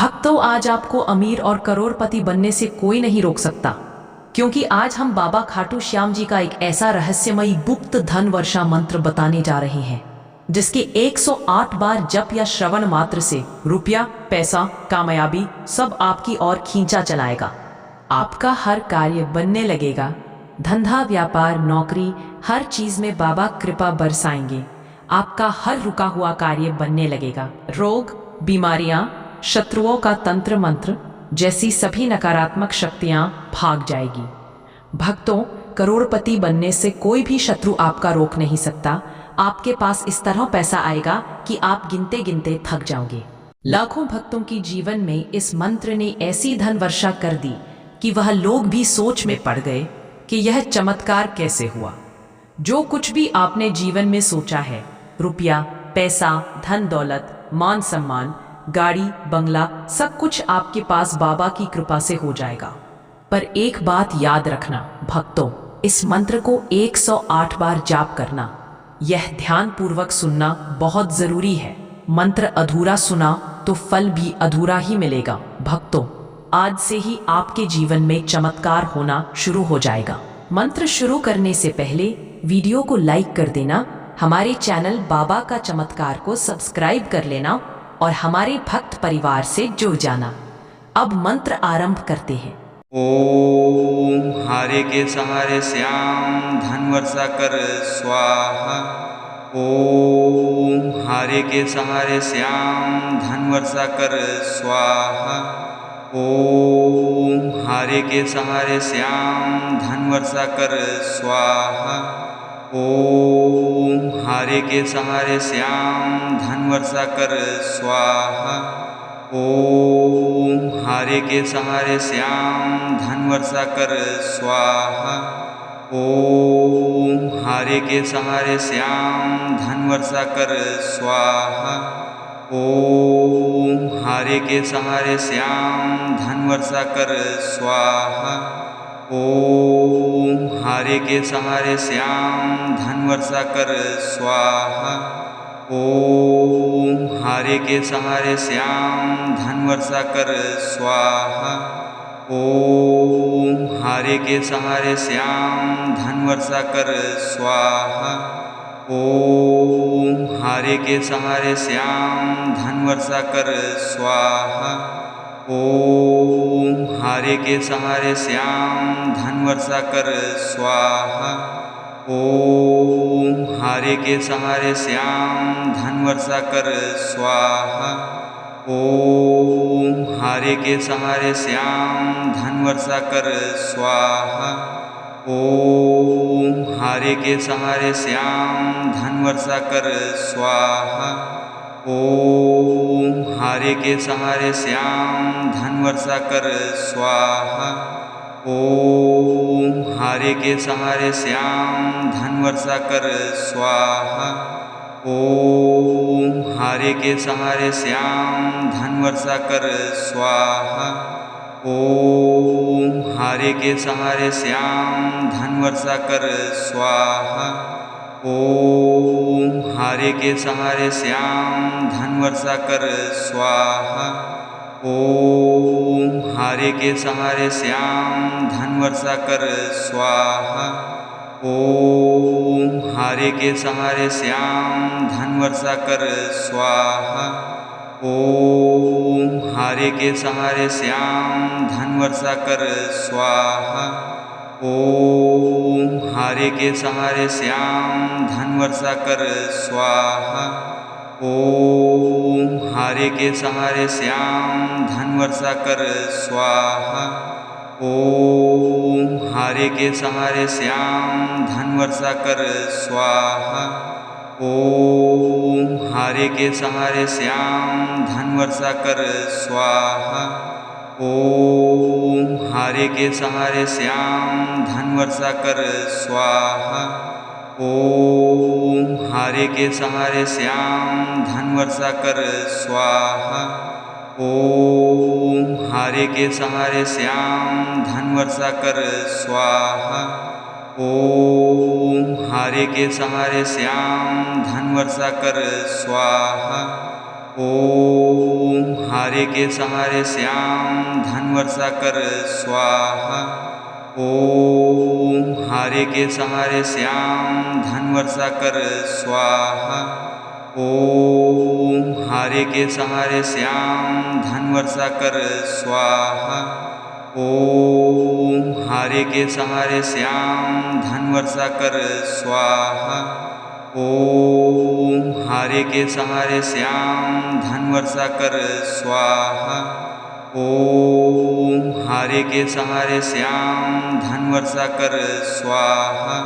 भक्तों, आज आपको अमीर और करोड़पति बनने से कोई नहीं रोक सकता, क्योंकि आज हम बाबा खाटू श्याम जी का एक ऐसा रहस्यमयी गुप्त धन वर्षा मंत्र बताने जा रहे हैं, जिसके 108 बार जप या श्रवण मात्र से रुपया, पैसा, कामयाबी सब आपकी ओर खींचा चलाएगा। आपका हर कार्य बनने लगेगा। धंधा, व्यापार, नौकरी, हर चीज में बाबा कृपा बरसाएंगे। आपका हर रुका हुआ कार्य बनने लगेगा। रोग, बीमारियां, शत्रुओं का तंत्र मंत्र जैसी सभी नकारात्मक शक्तियां भाग जाएगी। भक्तों, करोड़पति बनने से कोई भी शत्रु आपका रोक नहीं सकता। आपके पास इस तरह पैसा आएगा कि आप गिनते गिनते थक जाओगे। लाखों भक्तों की जीवन में इस मंत्र ने ऐसी धन वर्षा कर दी कि वह लोग भी सोच में पड़ गए कि यह चमत्कार कैसे हुआ। जो कुछ भी आपने जीवन में सोचा है, रुपया, पैसा, धन दौलत, मान सम्मान, गाड़ी, बंगला, सब कुछ आपके पास बाबा की कृपा से हो जाएगा। पर एक बात याद रखना भक्तों, इस मंत्र को 108 बार जाप करना। यह ध्यान पूर्वक सुनना बहुत जरूरी है। मंत्र अधूरा सुना तो फल भी अधूरा ही मिलेगा। भक्तों, आज से ही आपके जीवन में चमत्कार होना शुरू हो जाएगा। मंत्र शुरू करने से पहले वीडियो को लाइक कर देना, हमारे चैनल बाबा का चमत्कार को सब्सक्राइब कर लेना और हमारे भक्त परिवार से जुड़ जाना। अब मंत्र आरंभ करते हैं। ओम हारे के सहारे श्याम धन वर्षा कर स्वाहा। ओम हारे के सहारे श्याम धन वर्षा कर स्वाहा। ओम हारे के सहारे श्याम धन वर्षा कर स्वाहा। ओम हारे के सहारे श्याम धन वर्षा कर स्वाहा। ओम हारे के सहारे श्याम धन वर्षा कर स्वाहा। ओम हारे के सहारे श्याम धन वर्षा कर स्वाहा। ओम हारे के सहारे श्याम धन वर्षा कर स्वाहा। ओम हारे के सहारे श्याम धन वर्षा कर स्वाहा। ओम हारे के सहारे श्याम धन वर्षा कर स्वाहा। ओम हारे के सहारे श्याम धन वर्षा कर स्वाहा। ओम हारे के सहारे श्याम धन वर्षा कर स्वाहा। ओम हारे के सहारे श्याम धन वर्षा कर स्वाहा। ओम हारे के सहारे श्याम धन वर्षा कर स्वाहा। ओम हारे के सहारे श्याम धन वर्षा कर स्वाहा। ओम हारे के सहारे श्याम धन वर्षा कर स्वाहा। ओम हारे के सहारे श्याम धन वर्षा कर स्वाहा। ओम हारे के सहारे श्याम धन वर्षा कर स्वाहा। ओम हारे के सहारे श्याम धन वर्षा कर स्वाहा। ओम हारे के सहारे श्याम धन वर्षा कर स्वाहा। ओम हारे के सहारे श्याम धन वर्षा कर स्वाहा। ओम हारे के सहारे श्याम धन वर्षा कर स्वाहा। ओम हारे के सहारे श्याम धन वर्षा कर स्वाहा। ओम हारे के सहारे श्याम धन वर्षा कर स्वाहा। ओम हारे के सहारे श्याम धन वर्षा कर स्वाहा। ओम हारे के सहारे श्याम धन वर्षा कर स्वाहा। ओम हारे के सहारे श्याम धन वर्षा कर स्वाहा। ओम हारे के सहारे श्याम धन वर्षा कर स्वाहा। ओम हारे के सहारे श्याम धन वर्षा कर स्वाहा। ओम हारे के सहारे श्याम धन वर्षा कर स्वाहा। ओम हारे के सहारे श्याम धन वर्षा कर स्वाहा। ओम हारे के सहारे श्याम धन वर्षा कर स्वाहा। ओम हारे के सहारे श्याम धन वर्षा कर स्वाहा। ओम हारे के सहारे श्याम धन वर्षा कर स्वाहा। ओम हारे के सहारे श्याम धन वर्षा कर स्वाहा। ओम हारे के सहारे श्याम धन वर्षा कर स्वाहा। ओम हारे के सहारे श्याम धन वर्षा कर स्वाहा। ओम हारे के सहारे श्याम धन वर्षा कर स्वाहा।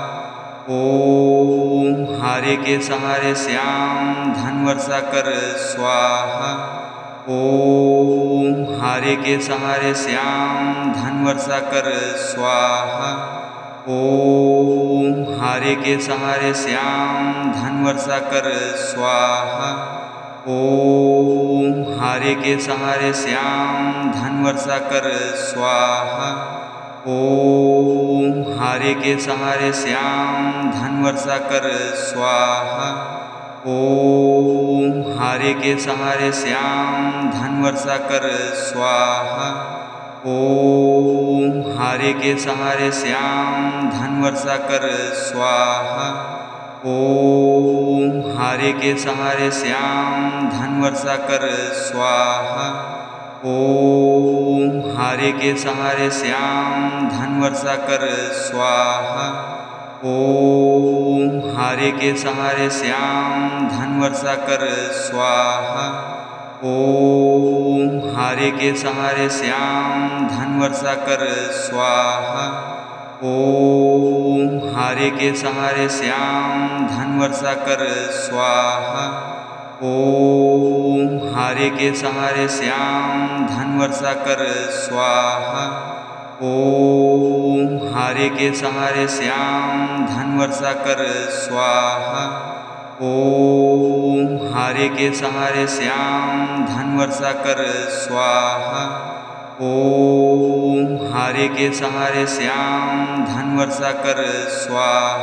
ओम हारे के सहारे श्याम धन वर्षा कर स्वाहा। ओम हारे के सहारे श्याम धन वर्षा कर स्वाहा। ओम हारे के सहारे श्याम धन वर्षा कर स्वाहा। ओम हारे के सहारे श्याम धन वर्षा कर स्वाहा। ओम हारे के सहारे श्याम धन वर्षा कर स्वाहा। ओम हारे के सहारे श्याम धन वर्षा कर स्वाहा। ओम हारे के सहारे श्याम धन वर्षा कर स्वाहा। ओम हारे के सहारे श्याम धन वर्षा कर स्वाहा। ओम हारे के सहारे श्याम धन वर्षा कर स्वाहा। ओम हारे के सहारे श्याम धन वर्षा कर स्वाहा। ओम हारे के सहारे श्याम धन वर्षा कर स्वाहा। ओम हारे के सहारे श्याम धन वर्षा कर स्वाहा। ओम हारे के सहारे श्याम धन वर्षा कर स्वाहा। ओम हारे के सहारे श्याम धन वर्षा कर स्वाहा। ओम हारे के सहारे श्याम धन वर्षा कर स्वाहा। ओम हारे के सहारे श्याम धन वर्षा कर स्वाहा। ओम हारे के सहारे श्याम धन वर्षा कर स्वाहा।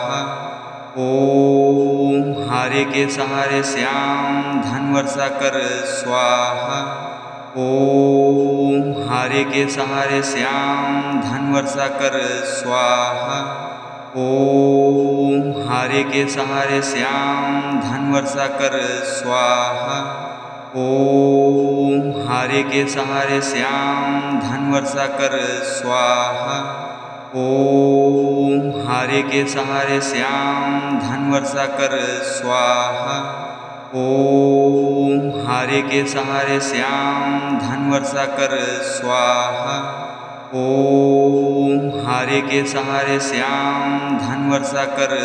ओम हारे के सहारे श्याम धन वर्षा कर स्वाहा। ओम हारे के सहारे श्याम धन वर्षा कर स्वाहा। ओम हारे के सहारे श्याम धन वर्षा कर स्वाहा। ओम हारे के सहारे श्याम धन वर्षा कर स्वाहा। ओम हारे के सहारे श्याम धन वर्षा कर स्वाहा। ओम हारे के सहारे श्याम धन वर्षा कर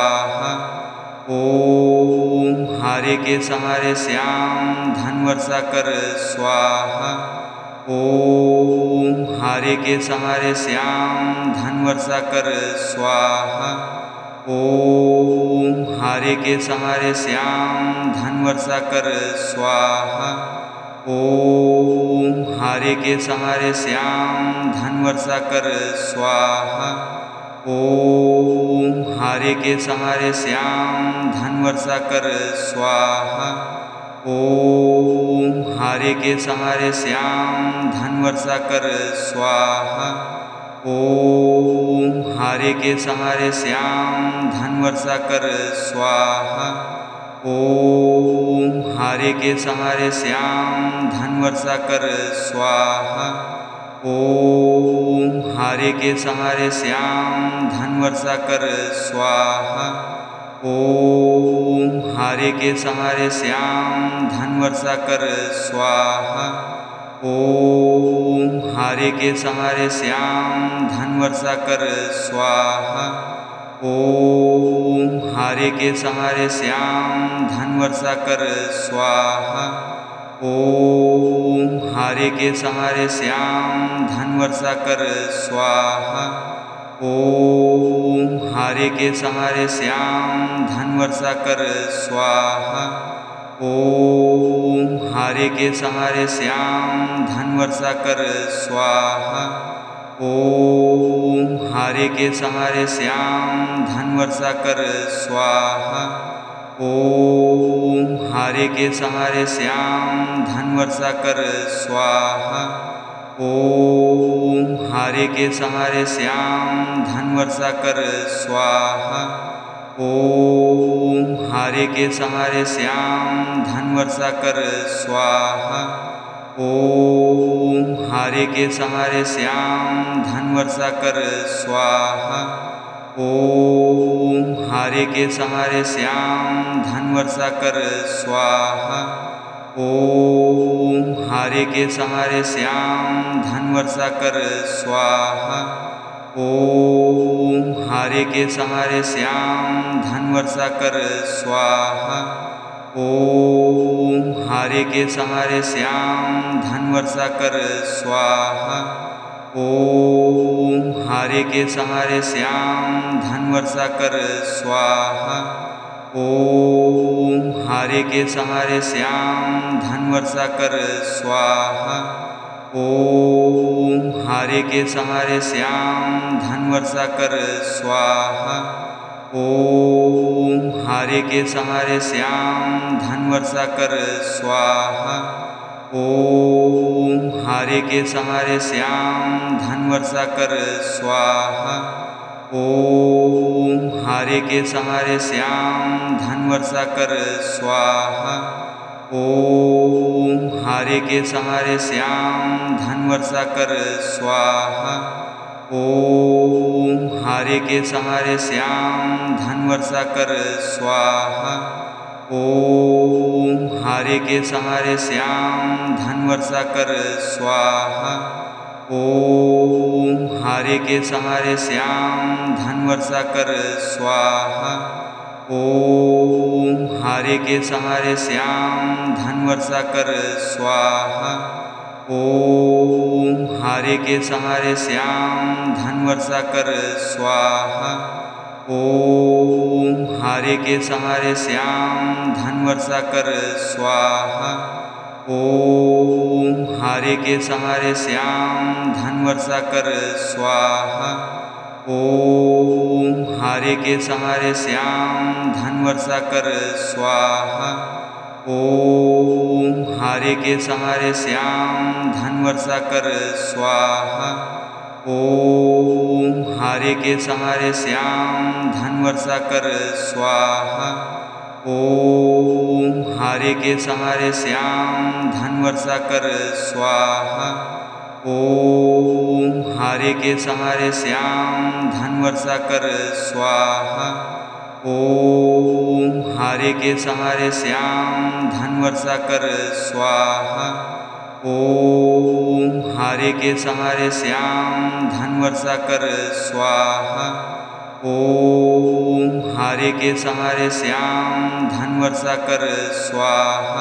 स्वाहा। ओम हारे के सहारे श्याम धन वर्षा कर स्वाहा। ओम हारे के सहारे श्याम धन वर्षा कर स्वाहा। ओम हारे के सहारे श्याम धन वर्षा कर स्वाहा। ओम हारे के सहारे श्याम धन वर्षा कर स्वाहा। ओम हारे के सहारे श्याम धन वर्षा कर स्वाहा। ओम हारे के सहारे श्याम धन वर्षा कर स्वाहा। ओम हारे के सहारे श्याम धन वर्षा कर स्वाहा। ओम हारे के सहारे श्याम धन वर्षा कर स्वाहा। ओम हारे के सहारे श्याम धन वर्षा कर स्वाहा। ओम हारे के सहारे श्याम धन वर्षा कर स्वाहा। ओम हारे के सहारे श्याम धन वर्षा कर स्वाहा। ओम हारे के सहारे श्याम धन वर्षा कर स्वाहा। ओम हारे के सहारे श्याम धन वर्षा कर स्वाहा। ओम हारे के सहारे श्याम धन वर्षा कर स्वाहा। ओम हारे के सहारे श्याम धन वर्षा कर स्वाहा। ओम हारे के सहारे श्याम धन वर्षा कर स्वाहा। ओम हारे के सहारे श्याम धन वर्षा कर स्वाहा। ओम हारे के सहारे श्याम धन वर्षा कर स्वाहा। ओम हारे के सहारे श्याम धन वर्षा कर स्वाहा। ओम हारे के सहारे श्याम धन वर्षा कर स्वाहा। ओम हारे के सहारे श्याम धन वर्षा कर स्वाहा। ओम हारे के सहारे श्याम धन वर्षा कर स्वाहा। ओम हारे के सहारे श्याम धन वर्षा कर स्वाहा। ओम हारे के सहारे श्याम धन वर्षा कर स्वाहा। ओम हारे के सहारे श्याम धन वर्षा कर स्वाहा। ओम हारे के सहारे श्याम धन वर्षा कर स्वाहा। ओम हारे के सहारे श्याम धन वर्षा कर स्वाहा। ओम हारे के सहारे श्याम धन वर्षा कर स्वाहा। ओम हारे के सहारे श्याम धन वर्षा कर स्वाहा। ओम हारे के सहारे श्याम धन वर्षा कर स्वाहा। ओम हारे के सहारे श्याम धन वर्षा कर स्वाहा। ओम हारे के सहारे श्याम धन वर्षा कर स्वाहा। ओम हारे के सहारे श्याम धन वर्षा कर स्वाहा। ओम हारे के सहारे श्याम धन वर्षा कर स्वाहा। ओम हारे के सहारे श्याम धन वर्षा कर स्वाहा। ओम हारे के सहारे श्याम धन वर्षा कर स्वाहा। ओम हारे के सहारे श्याम धन वर्षा कर स्वाहा। ओम हारे के सहारे श्याम धन वर्षा कर स्वाहा। ओम हारे के सहारे श्याम धन वर्षा कर स्वाहा। ओम हारे के सहारे श्याम धन वर्षा कर स्वाहा। ओम हारे के सहारे श्याम धन वर्षा कर स्वाहा। ओम हारे के सहारे श्याम धन वर्षा कर स्वाहा। ओम हारे के सहारे श्याम धन वर्षा कर स्वाहा। ओम हारे के सहारे श्याम धन वर्षा कर स्वाहा। ओम हारे के सहारे श्याम धन वर्षा कर स्वाहा। ओम हारे के सहारे श्याम धन वर्षा कर स्वाहा। ओम हारे के सहारे श्याम धन वर्षा कर स्वाहा।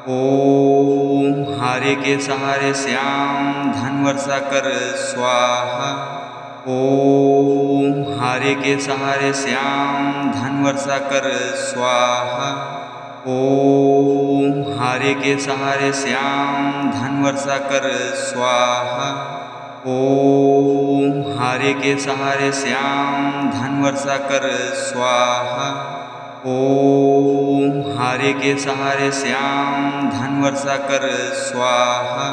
ओम हारे के सहारे श्याम धन वर्षा कर स्वाहा। ओम हारे के सहारे श्याम धन वर्षा कर स्वाहा। ओम हारे के सहारे श्याम धन वर्षा कर स्वाहा। ओम हारे के सहारे श्याम धन वर्षा कर स्वाहा।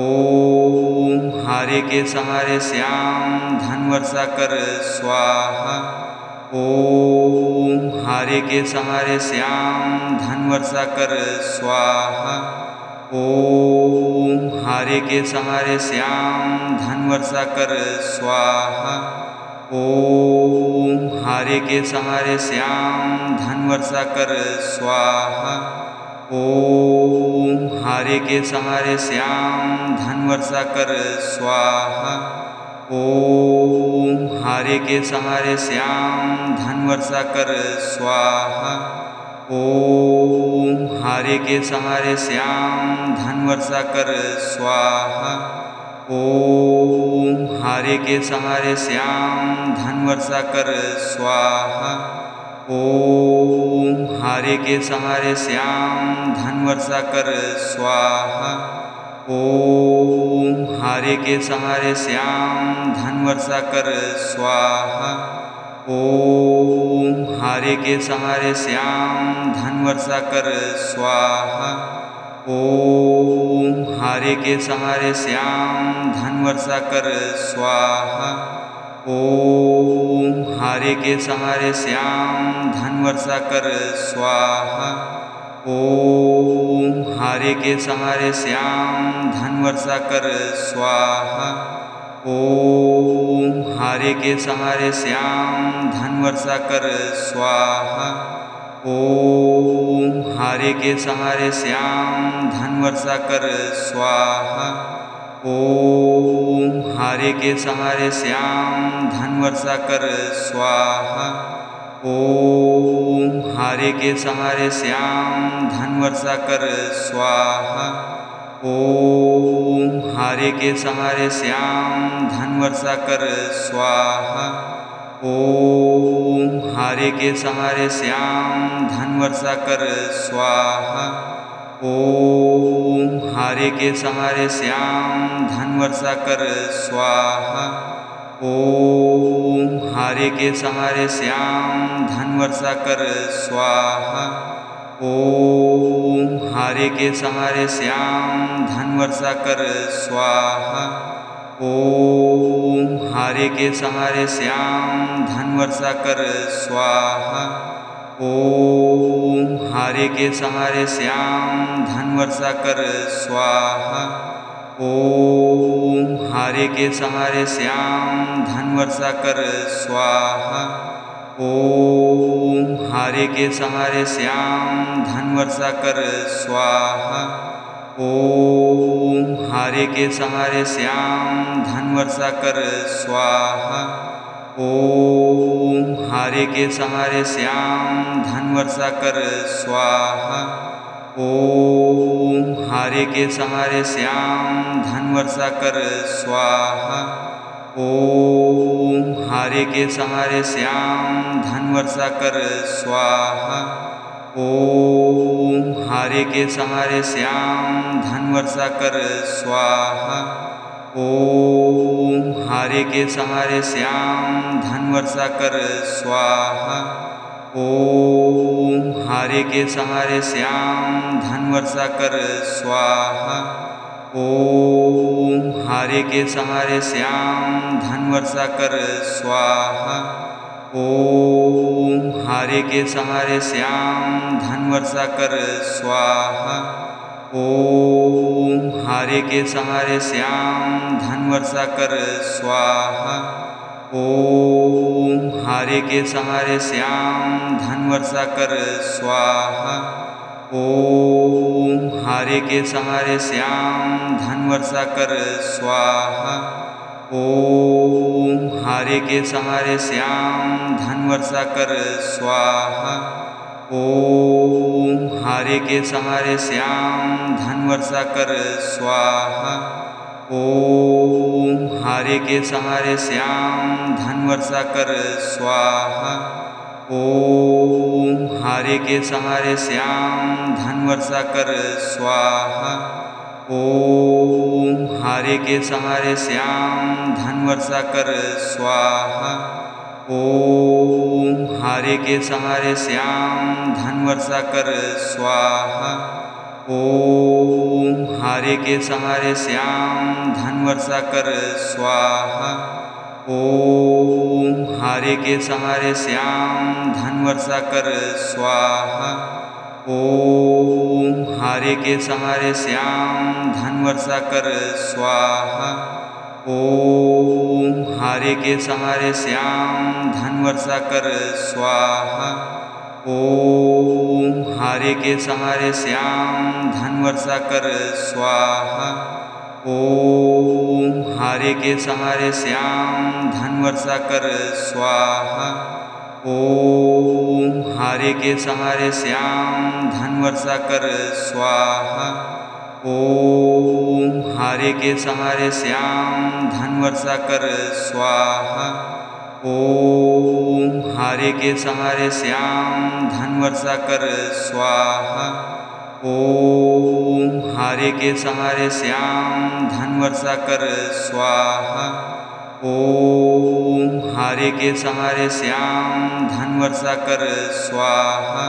ओम हारे के सहारे श्याम धन वर्षा कर स्वाहा। ओम हारे के सहारे श्याम धन वर्षा कर स्वाहा। ओम हारे के सहारे श्याम धन वर्षा कर स्वाहा। ओम हारे के सहारे श्याम धन वर्षा कर स्वाहा। ओम हारे के सहारे श्याम धन वर्षा कर स्वाहा। ओम हारे के सहारे श्याम धन वर्षा कर स्वाहा। ओम हारे के सहारे श्याम धन वर्षा कर स्वाहा। ओम हारे के सहारे श्याम धन वर्षा कर स्वाहा। ओम हारे के सहारे श्याम धन वर्षा कर स्वाहा। ओम हारे के सहारे श्याम धन वर्षा कर स्वाहा। ओम हारे के सहारे श्याम धन वर्षा कर स्वाहा। ओम हारे के सहारे श्याम धन वर्षा कर स्वाहा। ओम हारे के सहारे श्याम धन वर्षा कर स्वाहा। ओम हारे के सहारे श्याम धन वर्षा कर स्वाहा। ओम हारे के सहारे श्याम धन वर्षा कर स्वाहा। ओम हारे के सहारे श्याम धन वर्षा कर स्वाहा। ओम हारे के सहारे श्याम धन वर्षा कर स्वाहा। ओम हारे के सहारे श्याम धन वर्षा कर स्वाहा। ओम हारे के सहारे श्याम धन वर्षा कर स्वाहा। ओम हारे के सहारे श्याम धन वर्षा कर स्वाहा। ओम हारे के सहारे श्याम धन वर्षा कर स्वाहा। ओम हारे के सहारे श्याम धन वर्षा कर स्वाहा। ओम हारे के सहारे श्याम धन वर्षा कर स्वाहा। ओम हारे के सहारे श्याम धन वर्षा कर स्वाहा। ओम हारे के सहारे श्याम धन वर्षा कर स्वाहा। ओम हारे के सहारे श्याम धन वर्षा कर स्वाहा। ओम हारे के सहारे श्याम धन वर्षा कर स्वाहा। ओम हारे के सहारे श्याम धन वर्षा कर स्वाहा। ओम हारे के सहारे श्याम धन वर्षा कर स्वाहा। ओम हारे के सहारे श्याम धन वर्षा कर स्वाहा। ओम हारे के सहारे श्याम धन वर्षा कर स्वाहा। ओम हारे के सहारे श्याम धन वर्षा कर स्वाहा। ओम हारे के सहारे श्याम धन वर्षा कर स्वाहा। ओम हारे के सहारे श्याम धन वर्षा कर स्वाहा। ओम हारे के सहारे श्याम धन वर्षा कर स्वाहा। ओम हारे के सहारे श्याम धन वर्षा कर स्वाहा। ओम हारे के सहारे श्याम धन वर्षा कर स्वाहा। ओम हारे के सहारे श्याम धन वर्षा कर स्वाहा। ओम हारे के सहारे श्याम धन वर्षा कर स्वाहा। ओम हारे के सहारे श्याम धन वर्षा कर स्वाहा। ओम हारे के सहारे श्याम धन वर्षा कर स्वाहा। ओम हारे के सहारे श्याम धन वर्षा कर स्वाहा। ओम हारे के सहारे श्याम धन वर्षा कर स्वाहा। ओम हारे के सहारे श्याम धन वर्षा कर स्वाहा। ओम हारे के सहारे श्याम धन वर्षा कर स्वाहा। ओम हारे के सहारे श्याम धन वर्षा कर स्वाहा। ओम हारे के सहारे श्याम धन वर्षा कर स्वाहा। ओम हारे के सहारे श्याम धन वर्षा कर स्वाहा। ओम हारे के सहारे श्याम धन वर्षा कर स्वाहा। ओम हारे के सहारे श्याम धन वर्षा कर स्वाहा। ओम हारे के सहारे श्याम धन वर्षा कर स्वाहा। ओम हारे के सहारे श्याम धन वर्षा कर स्वाहा। ओम हारे के सहारे श्याम धन वर्षा कर स्वाहा। ओम हारे के सहारे श्याम धन वर्षा कर स्वाहा। ओम हारे के सहारे श्याम धन वर्षा कर स्वाहा। ओम हारे के सहारे श्याम धन वर्षा कर स्वाहा।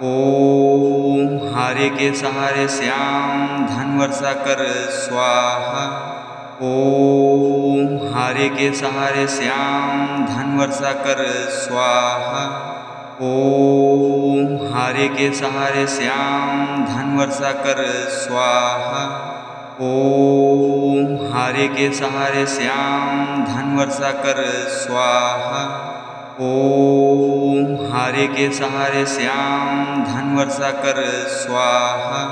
ओम हारे के सहारे श्याम धन वर्षा कर स्वाहा। ओम हारे के सहारे श्याम धन वर्षा कर स्वाहा। ओम हारे के सहारे श्याम धन वर्षा कर स्वाहा। ओम हारे के सहारे श्याम धन वर्षा कर स्वाहा। ओम हारे के सहारे श्याम धन वर्षा कर स्वाहा।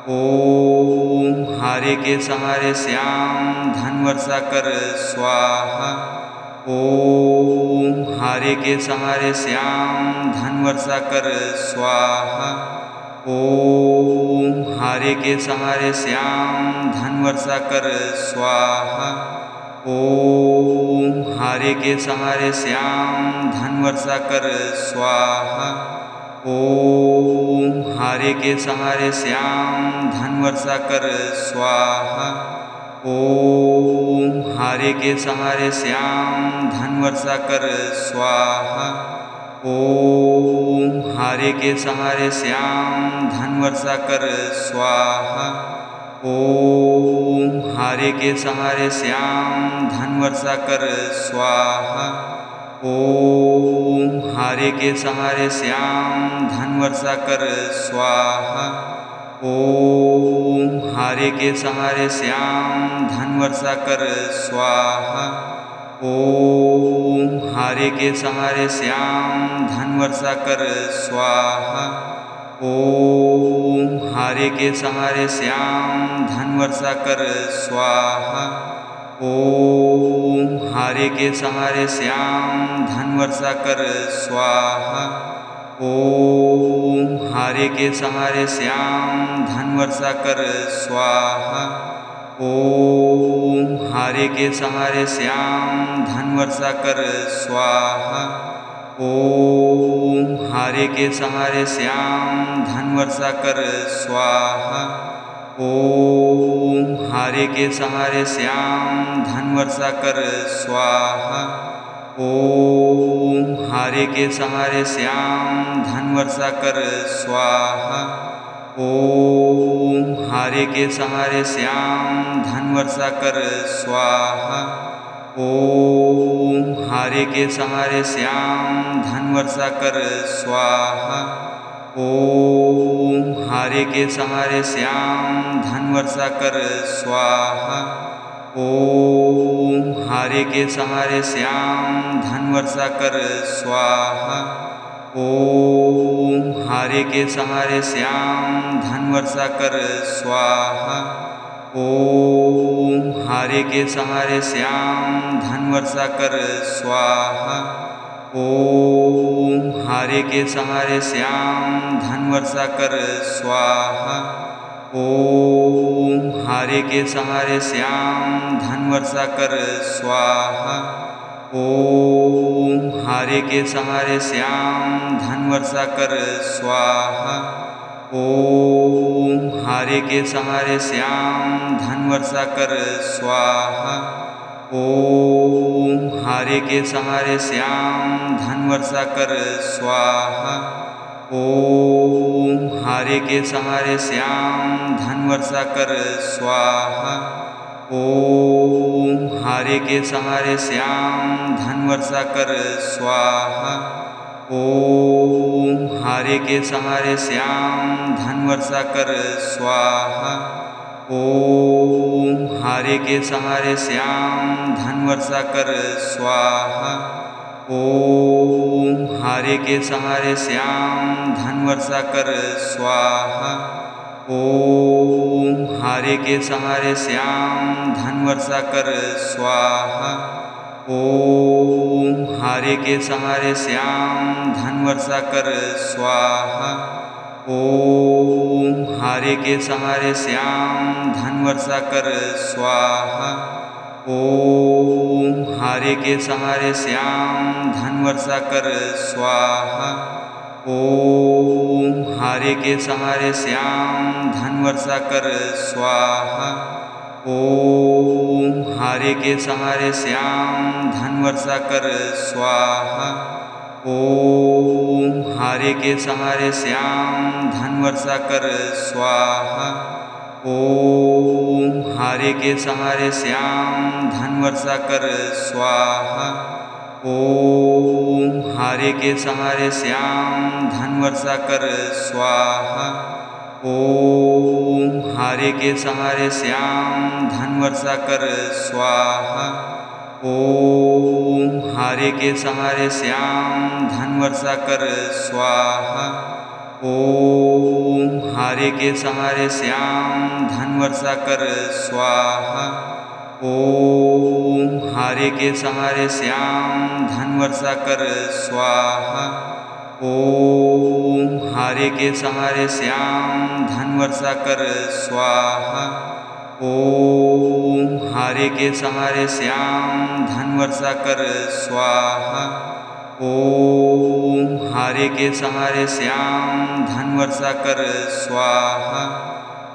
ओम हारे के सहारे श्याम धन वर्षा कर स्वाहा। ओम हारे के सहारे श्याम धन वर्षा कर स्वाहा। ओम हारे के सहारे श्याम धन वर्षा कर स्वाहा। ओम हारे के सहारे श्याम धन वर्षा कर स्वाहा। ओम हारे के सहारे श्याम धन वर्षा कर स्वाहा। ओम हारे के सहारे श्याम धन वर्षा कर स्वाहा। ओम हारे के सहारे श्याम धन वर्षा कर स्वाहा। ओम हारे के सहारे श्याम धन वर्षा कर स्वाहा। ओम हारे के सहारे श्याम धन वर्षा कर स्वाहा। ओम हारे के सहारे श्याम धन वर्षा कर स्वाहा। ओम हारे के सहारे श्याम धन वर्षा कर स्वाहा। ओम हारे के सहारे श्याम धन वर्षा कर स्वाहा। ओम हारे के सहारे श्याम धन वर्षा कर स्वाहा। ओम हारे के सहारे श्याम धन वर्षा कर स्वाहा। ओम हारे के सहारे श्याम धन वर्षा कर स्वाहा। ओम हारे के सहारे श्याम धन वर्षा कर स्वाहा। ओम हारे के सहारे श्याम धन वर्षा कर स्वाहा। ओम हारे के सहारे श्याम धन वर्षा कर स्वाहा। ओम हारे के सहारे श्याम धन वर्षा कर स्वाहा। ओम हारे के सहारे श्याम धन वर्षा कर स्वाहा। ओम हारे के सहारे श्याम धन वर्षा कर स्वाहा। ओम हारे के सहारे श्याम धन वर्षा कर स्वाहा। ओम हारे के सहारे श्याम धन वर्षा कर स्वाहा। ओम हारे के सहारे श्याम धन वर्षा कर स्वाहा। ओम हारे के सहारे श्याम धन वर्षा कर स्वाहा। ओम हारे के सहारे श्याम धन वर्षा कर स्वाहा। ओम हारे के सहारे श्याम धन वर्षा कर स्वाहा। ओम हारे के सहारे श्याम धन वर्षा कर स्वाहा। ओम हारे के सहारे श्याम धन वर्षा कर स्वाहा। ओम हारे के सहारे श्याम धन वर्षा कर स्वाहा। ओम हारे के सहारे श्याम धन वर्षा कर स्वाहा। ओम हारे के सहारे श्याम धन वर्षा कर स्वाहा। ओम हारे के सहारे श्याम धन वर्षा कर स्वाहा। ओम हारे के सहारे श्याम धन वर्षा कर स्वाहा। ओम हारे के सहारे श्याम धन वर्षा कर स्वाहा। ओम हारे के सहारे श्याम धन वर्षा कर स्वाहा। ओम हारे के सहारे श्याम धन वर्षा कर स्वाहा। ओम हारे के सहारे श्याम धन वर्षा कर स्वाहा। ओम हारे के सहारे श्याम धन वर्षा कर स्वाहा। ओम हारे के सहारे श्याम धन वर्षा कर स्वाहा। ओम हारे के सहारे श्याम धन वर्षा कर स्वाहा। ओम हारे के सहारे श्याम धन वर्षा कर स्वाहा। ओम हारे के सहारे श्याम धन वर्षा कर स्वाहा। ओम हारे के सहारे श्याम धन वर्षा कर स्वाहा। ओम हारे के सहारे श्याम धन वर्षा कर स्वाहा। ओम हारे के सहारे श्याम धन वर्षा कर स्वाहा। ओम हारे के सहारे श्याम धन वर्षा कर स्वाहा। ओम हारे के सहारे श्याम धन वर्षा कर स्वाहा। ओम हारे के सहारे श्याम धन वर्षा कर स्वाहा। ओम हारे के सहारे श्याम धन वर्षा कर स्वाहा।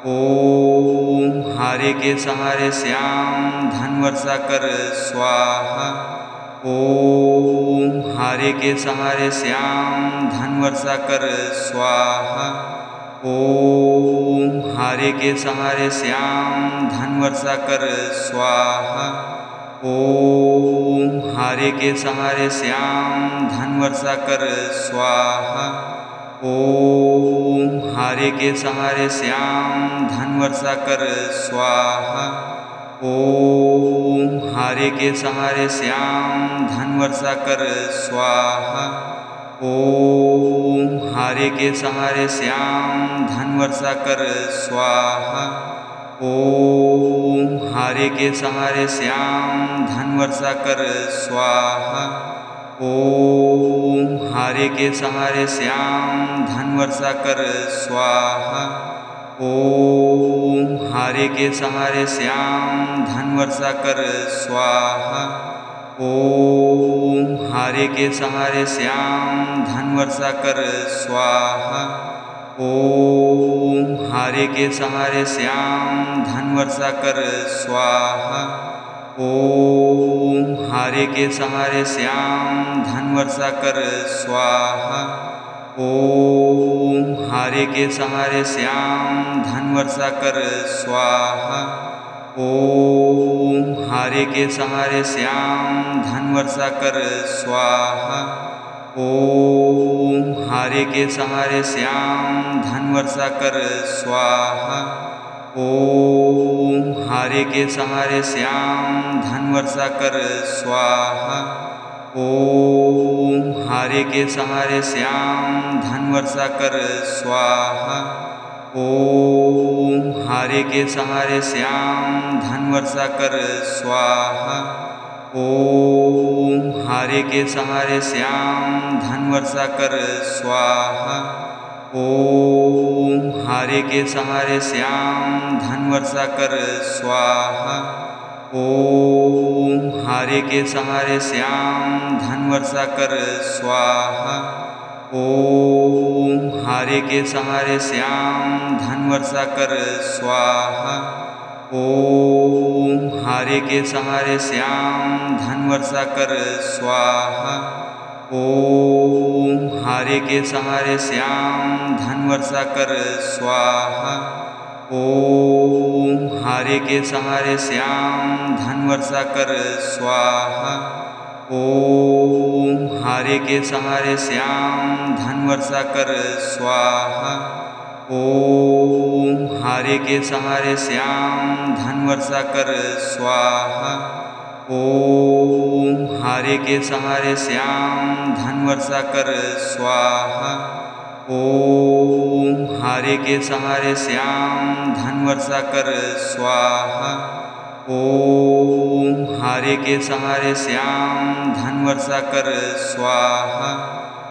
ओम हारे के सहारे श्याम धन वर्षा कर स्वाहा। ओम हारे के सहारे श्याम धन वर्षा कर स्वाहा। ओम हारे के सहारे श्याम धन वर्षा कर स्वाहा। ओम हारे के सहारे श्याम धन वर्षा कर स्वाहा। ओम हारे के सहारे श्याम धन वर्षा कर स्वाहा। ओम हारे के सहारे श्याम धन वर्षा कर स्वाहा। ओम हारे के सहारे श्याम धन वर्षा कर स्वाहा। ओम हारे के सहारे श्याम धन वर्षा कर स्वाहा। ओम हारे के सहारे श्याम धन वर्षा कर स्वाहा। ओम हारे के सहारे श्याम धन वर्षा कर स्वाहा। ओम हारे के सहारे श्याम धन वर्षा कर स्वाहा। ओम हारे के सहारे श्याम धन वर्षा कर स्वाहा। ओम हारे के सहारे श्याम धन वर्षा कर स्वाहा। ओम हारे के सहारे श्याम धन वर्षा कर स्वाहा। ओम हारे के सहारे श्याम धन वर्षा कर स्वाहा। ओम हारे के सहारे श्याम धन वर्षा कर स्वाहा। ओम हारे के सहारे श्याम धन वर्षा कर स्वाहा। ओम हारे के सहारे श्याम धन वर्षा कर स्वाहा। ओम हारे के सहारे श्याम धन वर्षा कर स्वाहा। ओम हारे के सहारे श्याम धन वर्षा कर स्वाहा। ओम हारे के सहारे श्याम धन वर्षा कर स्वाहा। ओम हारे के सहारे श्याम धन वर्षा कर स्वाहा। ओम हारे के सहारे श्याम धन वर्षा कर स्वाहा। ओम हारे के सहारे श्याम धन वर्षा कर स्वाहा। ओम हारे के सहारे श्याम धन वर्षा कर स्वाहा। ओम हारे के सहारे श्याम धन वर्षा कर स्वाहा। ओम हारे के सहारे श्याम धन वर्षा कर स्वाहा। ओम हारे के सहारे श्याम धन वर्षा कर स्वाहा। ओम हारे के सहारे श्याम धन वर्षा कर स्वाहा। ओम हारे के सहारे श्याम धन वर्षा कर स्वाहा। ओम हारे के सहारे श्याम धन वर्षा कर स्वाहा।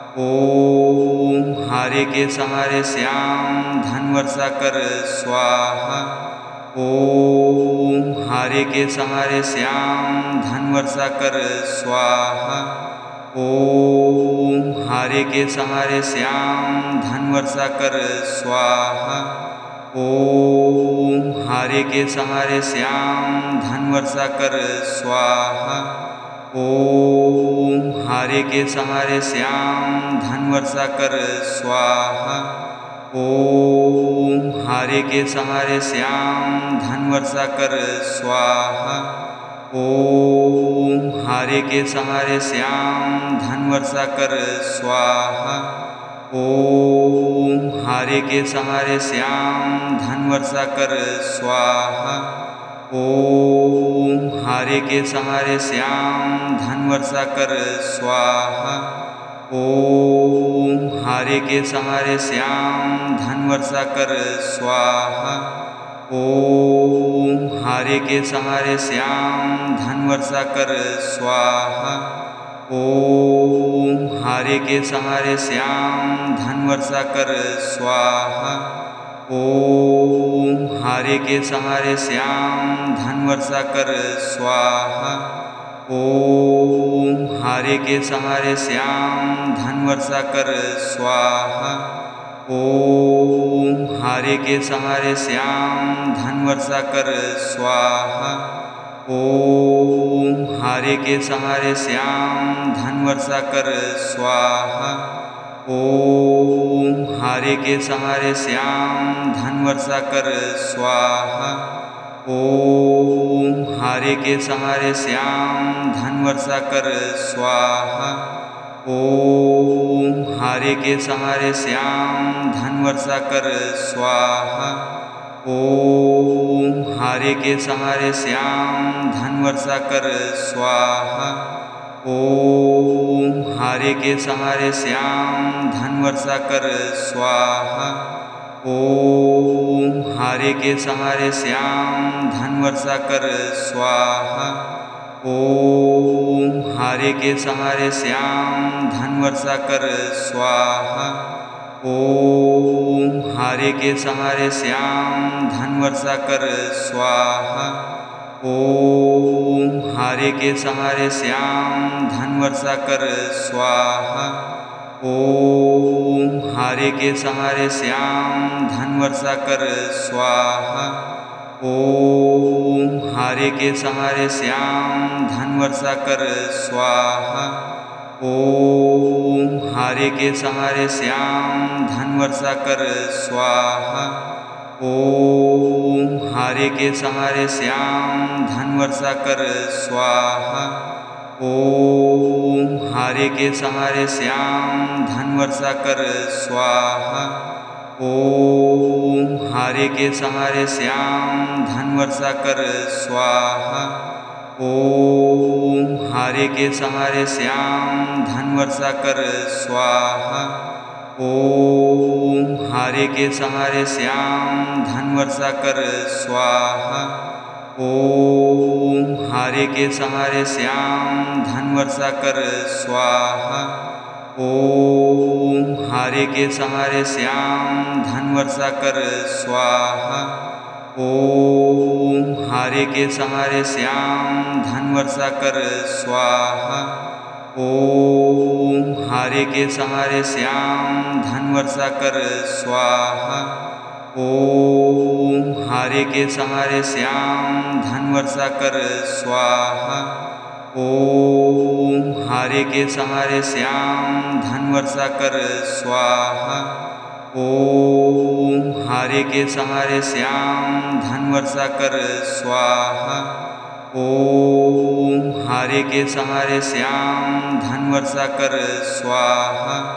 ओम हारे के सहारे श्याम धन वर्षा कर स्वाहा। ओम हारे के सहारे श्याम धन वर्षा कर स्वाहा। ओम हारे के सहारे श्याम धन वर्षा कर स्वाहा। ओम हारे के सहारे श्याम धन वर्षा कर स्वाहा। ओम हारे के सहारे श्याम धन वर्षा कर स्वाहा। ओम हारे के सहारे श्याम धन वर्षा कर स्वाहा। ओम हारे के सहारे श्याम धन वर्षा कर स्वाहा। ओम हारे के सहारे श्याम धन वर्षा कर स्वाहा। ओम हारे के सहारे श्याम धन वर्षा कर स्वाहा। ओम हारे के सहारे श्याम धन वर्षा कर स्वाहा। ओम हारे के सहारे श्याम धन वर्षा कर स्वाहा। ओम हारे के सहारे श्याम धन वर्षा कर स्वाहा। ओम हारे के सहारे श्याम धन वर्षा कर स्वाहा। ओम हारे के सहारे श्याम धन वर्षा कर स्वाहा। ओम हारे के सहारे श्याम धन वर्षा कर स्वाहा। ओम हारे के सहारे श्याम धन वर्षा कर स्वाहा। ओम हारे के सहारे श्याम धन वर्षा कर स्वाहा। ओम हारे के सहारे श्याम धन वर्षा कर स्वाहा। ओम हारे के सहारे श्याम धन वर्षा कर स्वाहा। ओम हारे के सहारे श्याम धन वर्षा कर स्वाहा। ओम हारे के सहारे श्याम धन वर्षा कर स्वाहा। ओम हारे के सहारे श्याम धन वर्षा कर स्वाहा। ओम हारे के सहारे श्याम धन वर्षा कर स्वाहा। ओम हारे के सहारे श्याम धन वर्षा कर स्वाहा। ओम हारे के सहारे श्याम धन वर्षा कर स्वाहा। ओम हारे के सहारे श्याम धन वर्षा कर स्वाहा। ओम हारे के सहारे श्याम धन वर्षा कर स्वाहा। ओम हारे के सहारे श्याम धन वर्षा कर स्वाहा। ओम हारे के सहारे श्याम धन वर्षा कर स्वाहा। ओम हारे के सहारे श्याम धन वर्षा कर स्वाहा। ओम हारे के सहारे श्याम धन वर्षा कर स्वाहा। ओम हारे के सहारे श्याम धन वर्षा कर स्वाहा। ओम हारे के सहारे श्याम धन वर्षा कर स्वाहा। ओम हारे के सहारे श्याम धन वर्षा कर स्वाहा। ओम हारे के सहारे श्याम धन वर्षा कर स्वाहा। ओम हारे के सहारे श्याम धन वर्षा कर स्वाहा। ओम हारे के सहारे श्याम धन वर्षा कर स्वाहा। ओम हारे के सहारे श्याम धन वर्षा कर स्वाहा। ओम हारे के सहारे श्याम धन वर्षा कर स्वाहा। ओम हारे के सहारे श्याम धन वर्षा कर स्वाहा। ओम हारे के सहारे श्याम धन वर्षा कर स्वाहा।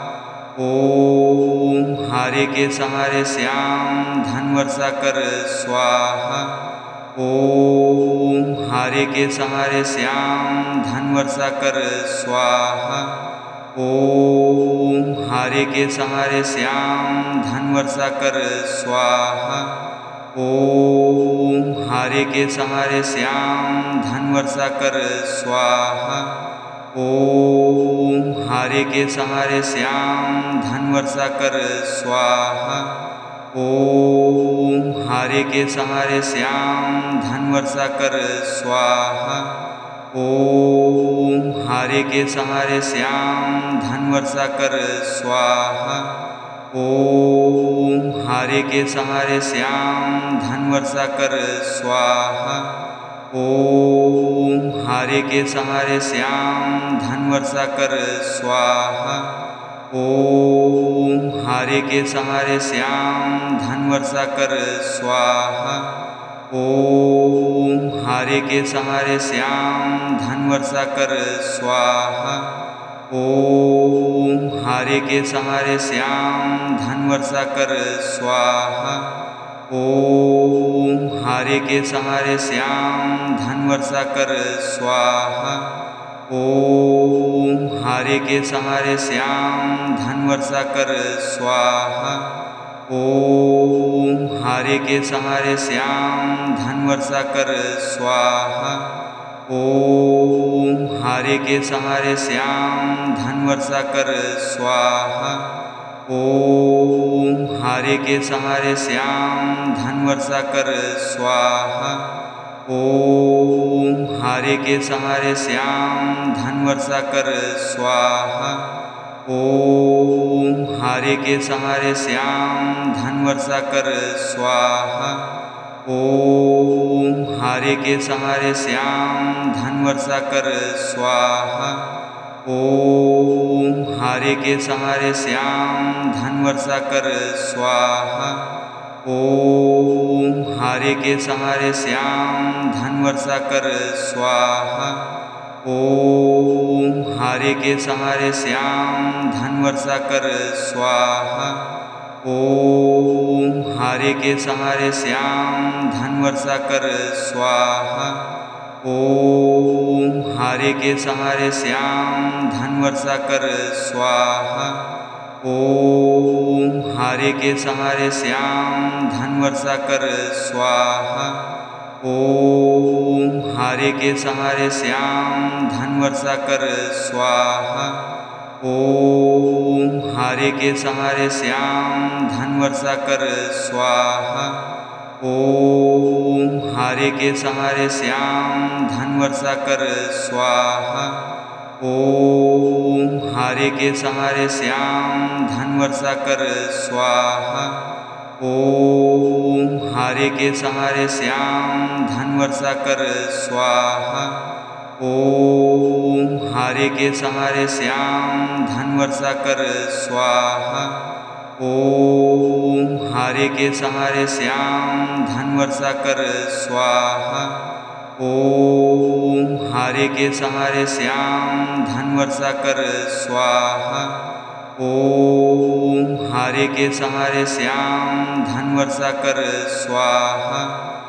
ओम हारे के सहारे श्याम धन वर्षा कर स्वाहा। ओम हारे के सहारे श्याम धन वर्षा कर स्वाहा। ओम हारे के सहारे श्याम धन वर्षा कर स्वाहा। ओम हारे के सहारे श्याम धन वर्षा कर स्वाहा। ओम हारे के सहारे श्याम धन वर्षा कर स्वाहा। ओम हारे के सहारे श्याम धन वर्षा कर स्वाहा। ओम हारे के सहारे श्याम धन वर्षा कर स्वाहा। ओम हारे के सहारे श्याम धन वर्षा कर स्वाहा। ओम हारे के सहारे श्याम धन वर्षा कर स्वाहा। ओम हारे के सहारे श्याम धन वर्षा कर स्वाहा। ओम हारे के सहारे श्याम धन वर्षा कर स्वाहा। ओम हारे के सहारे श्याम धन वर्षा कर स्वाहा। ओम हारे के सहारे श्याम धन वर्षा कर स्वाहा। ओम हारे के सहारे श्याम धन वर्षा कर स्वाहा। ओम हारे के सहारे श्याम धन वर्षा कर स्वाहा। ओम हारे के सहारे श्याम धन वर्षा कर स्वाहा। ओम हारे के सहारे श्याम धन वर्षा कर स्वाहा। ओम हारे के सहारे श्याम धन वर्षा कर स्वाहा। ओम हारे के सहारे श्याम धन वर्षा कर स्वाहा। ओम हारे के सहारे श्याम धन वर्षा कर स्वाहा। ओम हारे के सहारे श्याम धन वर्षा कर स्वाहा। ओम हारे के सहारे श्याम धन वर्षा कर स्वाहा। ओम हारे के सहारे श्याम धन वर्षा कर स्वाहा। ओम हारे के सहारे श्याम धन वर्षा कर स्वाहा। ओम हारे के सहारे श्याम धन वर्षा कर स्वाहा। ओम हारे के सहारे श्याम धन वर्षा कर स्वाहा। ओम हारे के सहारे श्याम धन वर्षा कर स्वाहा। ओम हारे के सहारे श्याम धन वर्षा कर स्वाहा। ओम हारे के सहारे श्याम धन वर्षा कर स्वाहा। ओम हारे के सहारे श्याम धन वर्षा कर स्वाहा। ओम हारे के सहारे श्याम धन वर्षा कर स्वाहा। ओम हारे के सहारे श्याम धन वर्षा कर स्वाहा। ओम हारे के सहारे श्याम धन वर्षा कर स्वाहा। ओम हारे के सहारे श्याम धन वर्षा कर स्वाहा। ओम हारे के सहारे श्याम धन वर्षा कर स्वाहा।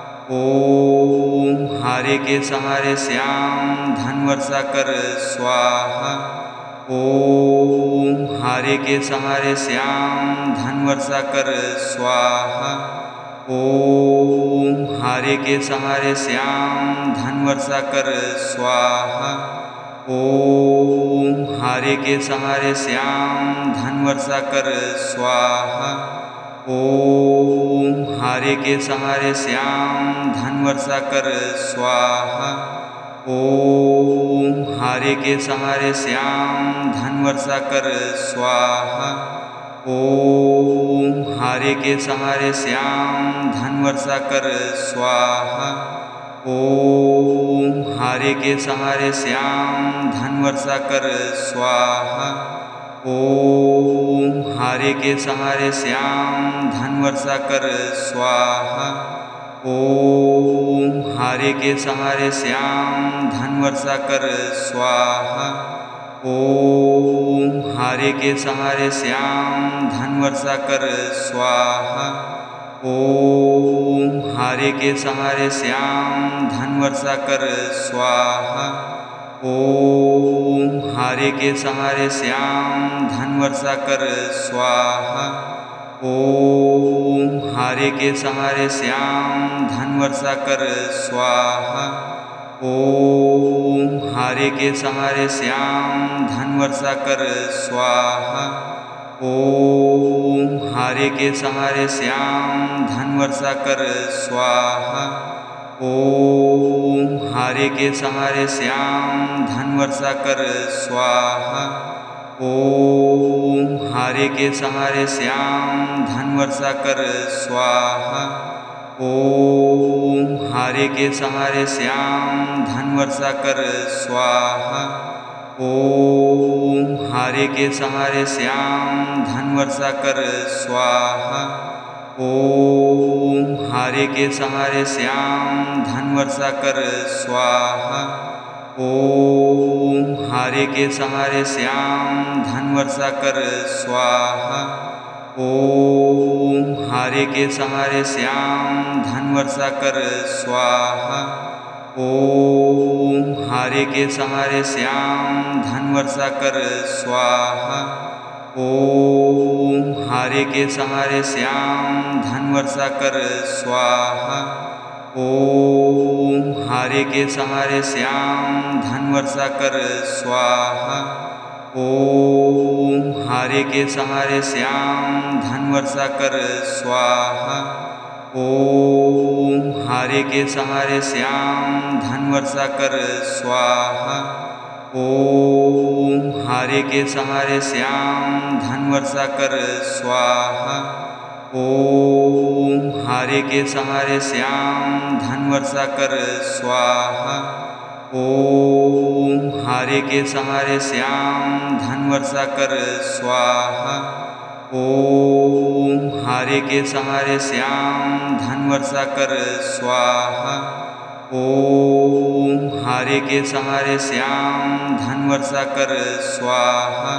ओम हारे के सहारे श्याम धन वर्षा कर स्वाहा। ओम हारे के सहारे श्याम धन वर्षा कर स्वाहा। ओम हारे के सहारे श्याम धन वर्षा कर स्वाहा। ओम हारे के सहारे श्याम धन वर्षा कर स्वाहा। ओम हारे के सहारे श्याम धन वर्षा कर स्वाहा। ओम हारे के सहारे श्याम धन वर्षा कर स्वाहा। ओम हारे के सहारे श्याम धन वर्षा कर स्वाहा। ओम हारे के सहारे श्याम धन वर्षा कर स्वाहा। ओम हारे के सहारे श्याम धन वर्षा कर स्वाहा। ओम हारे के सहारे श्याम धन वर्षा कर स्वाहा। ओम हारे के सहारे श्याम धन वर्षा कर स्वाहा। ओम हारे के सहारे श्याम धन वर्षा कर स्वाहा। ओम हारे के सहारे श्याम धन वर्षा कर स्वाहा। ओम हारे के सहारे श्याम धन वर्षा कर स्वाहा। ओम हारे के सहारे श्याम धन वर्षा कर स्वाहा। ओम हारे के सहारे श्याम धन वर्षा कर स्वाहा। ओम हारे के सहारे श्याम धन वर्षा कर स्वाहा। ओम हारे के सहारे श्याम धन वर्षा कर स्वाहा। ओम हारे के सहारे श्याम धन वर्षा कर स्वाहा। ओम हारे के सहारे श्याम धन वर्षा कर स्वाहा। ओम हारे के सहारे श्याम धन वर्षा कर स्वाहा। ओम हारे के सहारे श्याम धन वर्षा कर स्वाहा। ओम हारे के सहारे श्याम धन वर्षा कर स्वाहा। ओम हारे के सहारे श्याम धन वर्षा कर स्वाहा। ओम हारे के सहारे श्याम धन वर्षा कर स्वाहा। ओम हारे के सहारे श्याम धन वर्षा कर स्वाहा। ओम हारे के सहारे श्याम धन वर्षा कर स्वाहा। ओम हारे के सहारे श्याम धन वर्षा कर स्वाहा। ओम हारे के सहारे श्याम धन वर्षा कर स्वाहा। ओम हारे के सहारे श्याम धन वर्षा कर स्वाहा। ओम हारे के सहारे श्याम धन वर्षा कर स्वाहा। ओम हारे के सहारे श्याम धन वर्षा कर स्वाहा। ओम हारे के सहारे श्याम धन वर्षा कर स्वाहा।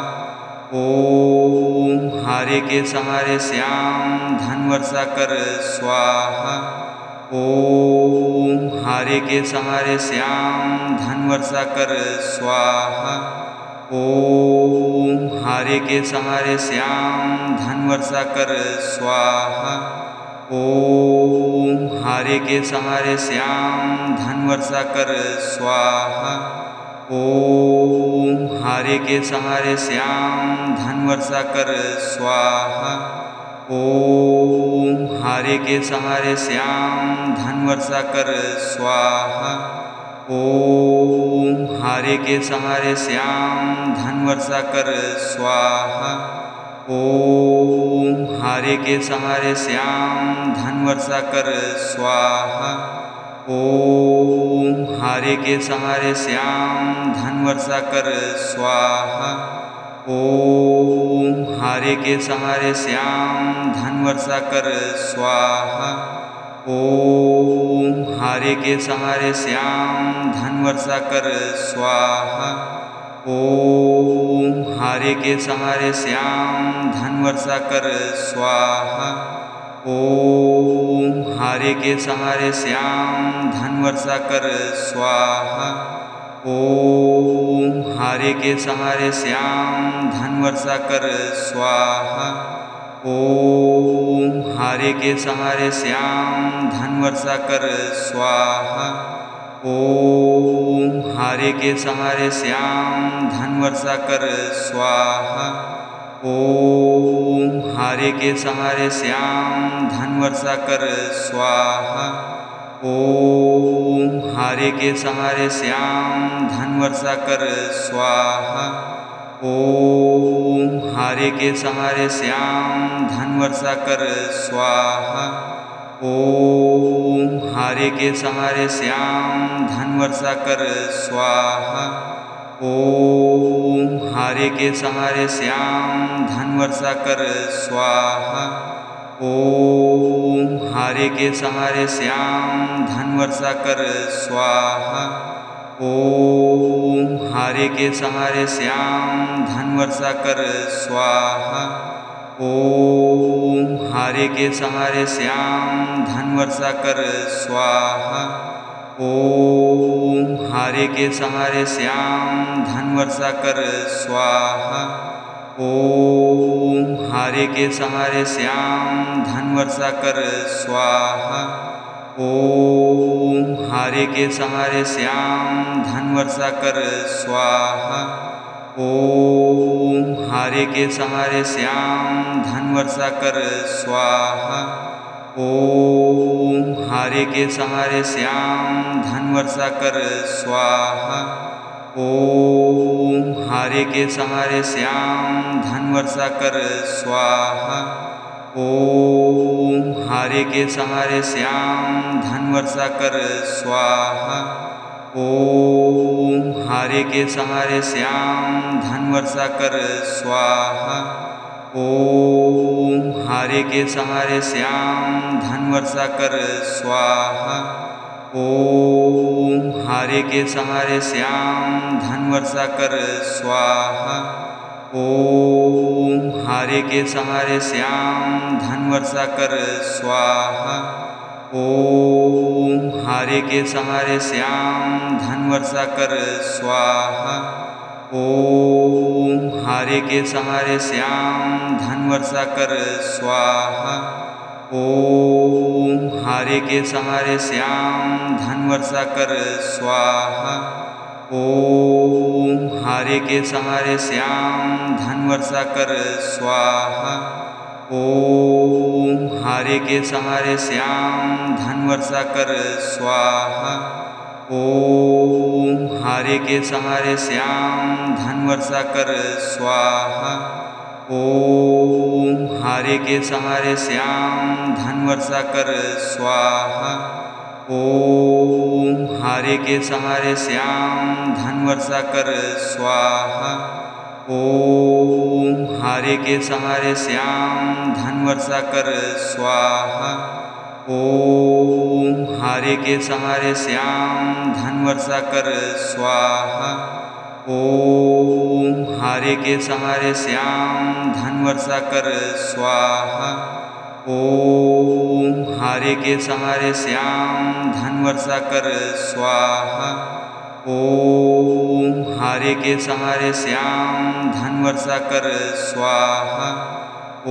ओम हारे के सहारे श्याम धन वर्षा कर स्वाहा। ओम हारे के सहारे श्याम धन वर्षा कर स्वाहा। ओम हारे के सहारे श्याम धन वर्षा कर स्वाहा। ओम हारे के सहारे श्याम धन वर्षा कर स्वाहा। ओम हारे के सहारे श्याम धन वर्षा कर स्वाहा। ओम हारे के सहारे श्याम धन वर्षा कर स्वाहा। ओम हारे के सहारे श्याम धन वर्षा कर स्वाहा। ओम हारे के सहारे श्याम धन वर्षा कर स्वाहा। ओम हारे के सहारे श्याम धन वर्षा कर स्वाहा। ओम हारे के सहारे श्याम धन वर्षा कर स्वाहा। ओम हारे के सहारे श्याम धन वर्षा कर स्वाहा। ओम हारे के सहारे श्याम धन वर्षा कर स्वाहा। ओम हारे के सहारे श्याम धन वर्षा कर स्वाहा। ओम हारे के सहारे श्याम धन वर्षा कर स्वाहा। ओम हारे के सहारे श्याम धन वर्षा कर स्वाहा। ओम हारे के सहारे श्याम धन वर्षा कर स्वाहा। ओम हारे के सहारे श्याम धन वर्षा कर स्वाहा। ओम हारे के सहारे श्याम धन वर्षा कर स्वाहा। ओम हारे के सहारे श्याम धन वर्षा कर स्वाहा। ओम हारे के सहारे श्याम धन वर्षा कर स्वाहा। ओम हारे के सहारे श्याम धन वर्षा कर स्वाहा। ओम हारे के सहारे श्याम धन वर्षा कर स्वाहा। ओम हारे के सहारे श्याम धन वर्षा कर स्वाहा। ओम हारे के सहारे श्याम धन वर्षा कर स्वाहा। ओम हारे के सहारे श्याम धन वर्षा कर स्वाहा। ओम हारे के सहारे श्याम धन वर्षा कर स्वाहा। ओम हारे के सहारे श्याम धन वर्षा कर स्वाहा। ओम हारे के सहारे श्याम धन वर्षा कर स्वाहा। ओम हारे के सहारे श्याम धन वर्षा कर स्वाहा। ओम हारे के सहारे श्याम धन वर्षा कर स्वाहा। ओम हारे के सहारे श्याम धन वर्षा कर स्वाहा। ओम हारे के सहारे श्याम धन वर्षा कर स्वाहा। ओम हारे के सहारे श्याम धन वर्षा कर स्वाहा। ओम हारे के सहारे श्याम धन वर्षा कर स्वाहा। ओम हारे के सहारे श्याम धन वर्षा कर स्वाहा। ओम हारे के सहारे श्याम धन वर्षा कर स्वाहा। ओम हारे के सहारे श्याम धन वर्षा कर स्वाहा। ओम हारे के सहारे श्याम धन वर्षा कर स्वाहा। ओम हारे के सहारे श्याम धन वर्षा कर स्वाहा। ओम हारे के सहारे श्याम धन वर्षा कर स्वाहा। ओम हारे के सहारे श्याम धन वर्षा कर स्वाहा। ओम हारे के सहारे श्याम धन वर्षा कर स्वाहा। ओम हारे के सहारे श्याम धन वर्षा कर स्वाहा। ओम हारे के सहारे श्याम धन वर्षा कर स्वाहा। ओम हारे के सहारे श्याम धन वर्षा कर स्वाहा। ओम हारे के सहारे श्याम धन वर्षा कर स्वाहा। ओम हारे के सहारे श्याम धन वर्षा कर स्वाहा। ओम हारे के सहारे श्याम धन वर्षा कर स्वाहा।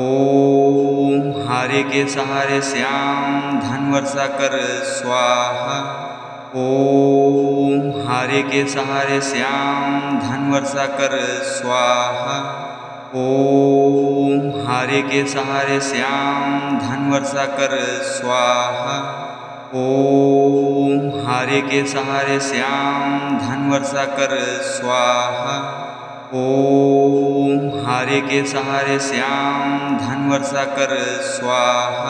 ओम हारे के सहारे श्याम धन वर्षा कर स्वाहा। ओम हारे के सहारे श्याम धन वर्षा कर स्वाहा। ओम हारे के सहारे श्याम धन वर्षा कर स्वाहा। ओम हारे के सहारे श्याम धन वर्षा कर स्वाहा। ओम हारे के सहारे श्याम धन वर्षा कर स्वाहा।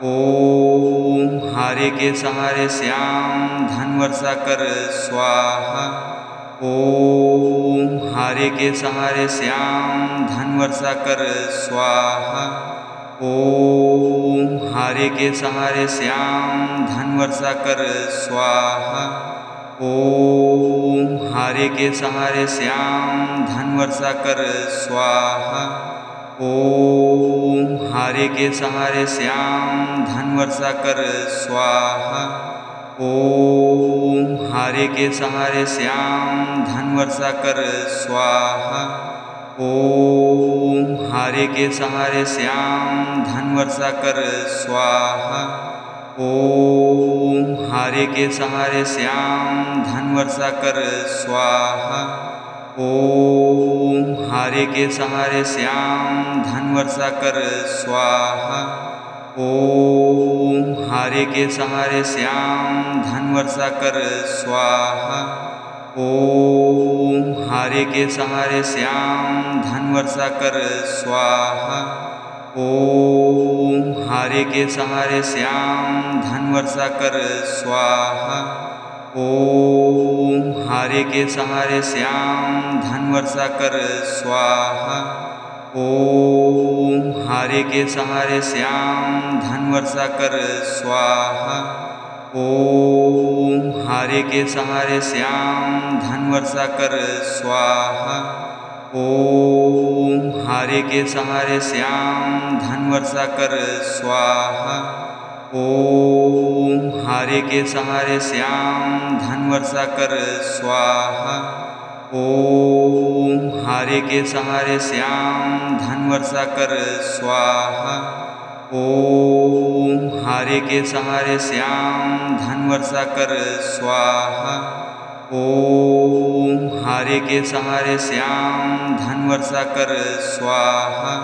ओम हारे के सहारे श्याम धन वर्षा कर स्वाहा। ओम हारे के सहारे श्याम धन वर्षा कर स्वाहा। ओम हारे के सहारे श्याम धन वर्षा कर स्वाहा। ओम हारे के सहारे श्याम धन वर्षा कर स्वाहा। ओम हारे के सहारे श्याम धन वर्षा कर स्वाहा। ओम हारे के सहारे श्याम धन वर्षा कर स्वाहा। ओम हारे के सहारे श्याम धन वर्षा कर स्वाहा। ओम हारे के सहारे श्याम धन वर्षा कर स्वाहा। ओम हारे के सहारे श्याम धन वर्षा कर स्वाहा। ओम हारे के सहारे श्याम धन वर्षा कर स्वाहा। ओम हारे के सहारे श्याम धन वर्षा कर स्वाहा। ओम हारे के सहारे श्याम धन वर्षा कर स्वाहा। ओम हारे के सहारे श्याम धन वर्षा कर स्वाहा। ओम हारे के सहारे श्याम धन वर्षा कर स्वाहा। ओम हारे के सहारे श्याम धन वर्षा कर स्वाहा। ओम हारे के सहारे श्याम धन वर्षा कर स्वाहा। ओम हारे के सहारे श्याम धन वर्षा कर स्वाहा। ओम हारे के सहारे श्याम धन वर्षा कर स्वाहा। ओम हारे के सहारे श्याम धन वर्षा कर स्वाहा। ओम हारे के सहारे श्याम धन वर्षा कर स्वाहा।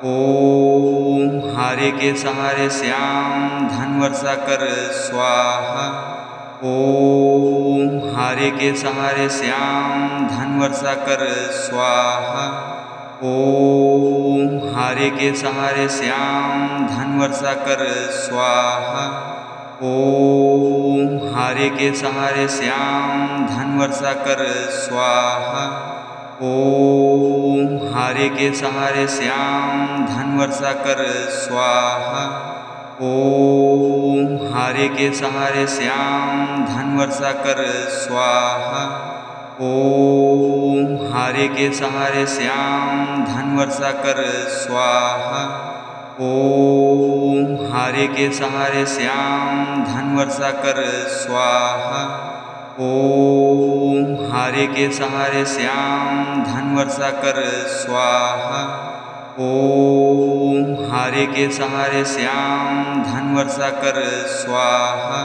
ओम हारे के सहारे श्याम धन वर्षा कर स्वाहा। ओम हारे हारे के सहारे श्याम धन वर्षा कर स्वाहा। ओम हारे के सहारे श्याम धन वर्षा कर स्वाहा। ओम हारे के सहारे श्याम धन वर्षा कर स्वाहा। ओम हारे के सहारे श्याम धन वर्षा कर स्वाहा। ओम हारे के सहारे श्याम धन वर्षा कर स्वाहा। ओम हारे के सहारे श्याम धन वर्षा कर स्वाहा। ओम हारे के सहारे श्याम धन वर्षा कर स्वाहा। ओम हारे के सहारे श्याम धन वर्षा कर स्वाहा। ओम हारे के सहारे श्याम धन वर्षा कर स्वाहा।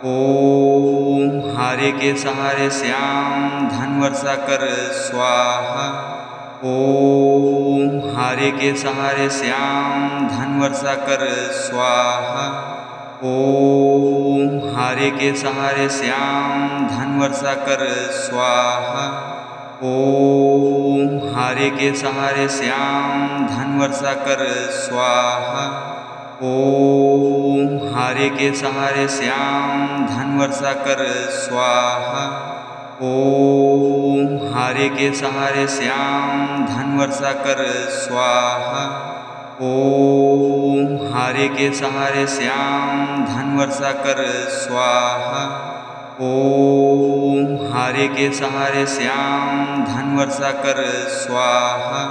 ओम हारे के सहारे श्याम धन वर्षा कर स्वाहा। ओम हारे के सहारे श्याम धन वर्षा कर स्वाहा। ओम हारे के सहारे श्याम धन वर्षा कर स्वाहा। ओम हारे के सहारे श्याम धन वर्षा कर स्वाहा। ओम हारे के सहारे श्याम धन वर्षा कर स्वाहा। ओम हारे के सहारे श्याम धन वर्षा कर स्वाहा। ओम हारे के सहारे श्याम धन वर्षा कर स्वाहा। ओम हारे के सहारे श्याम धन वर्षा कर स्वाहा।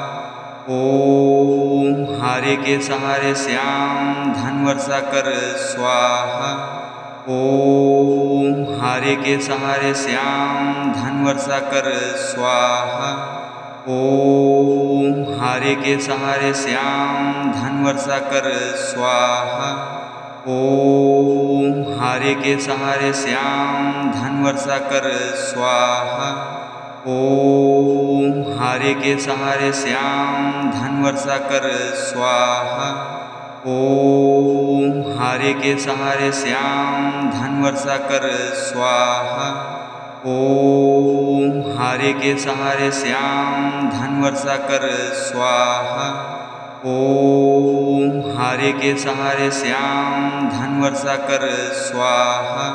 ओम हारे के सहारे श्याम धन वर्षा कर स्वाहा। ओम हारे के सहारे श्याम धन वर्षा कर स्वाहा। ओम हारे के सहारे श्याम धन वर्षा कर स्वाहा। ओम हारे के सहारे श्याम धन वर्षा कर स्वाहा। ओम हारे के सहारे श्याम धन वर्षा कर स्वाहा। ओम हारे के सहारे श्याम धन वर्षा कर स्वाहा। ओम हारे के सहारे श्याम धन वर्षा कर स्वाहा। ओम हारे के सहारे श्याम धन वर्षा कर स्वाहा। ओम हारे के सहारे श्याम धन वर्षा कर स्वाहा।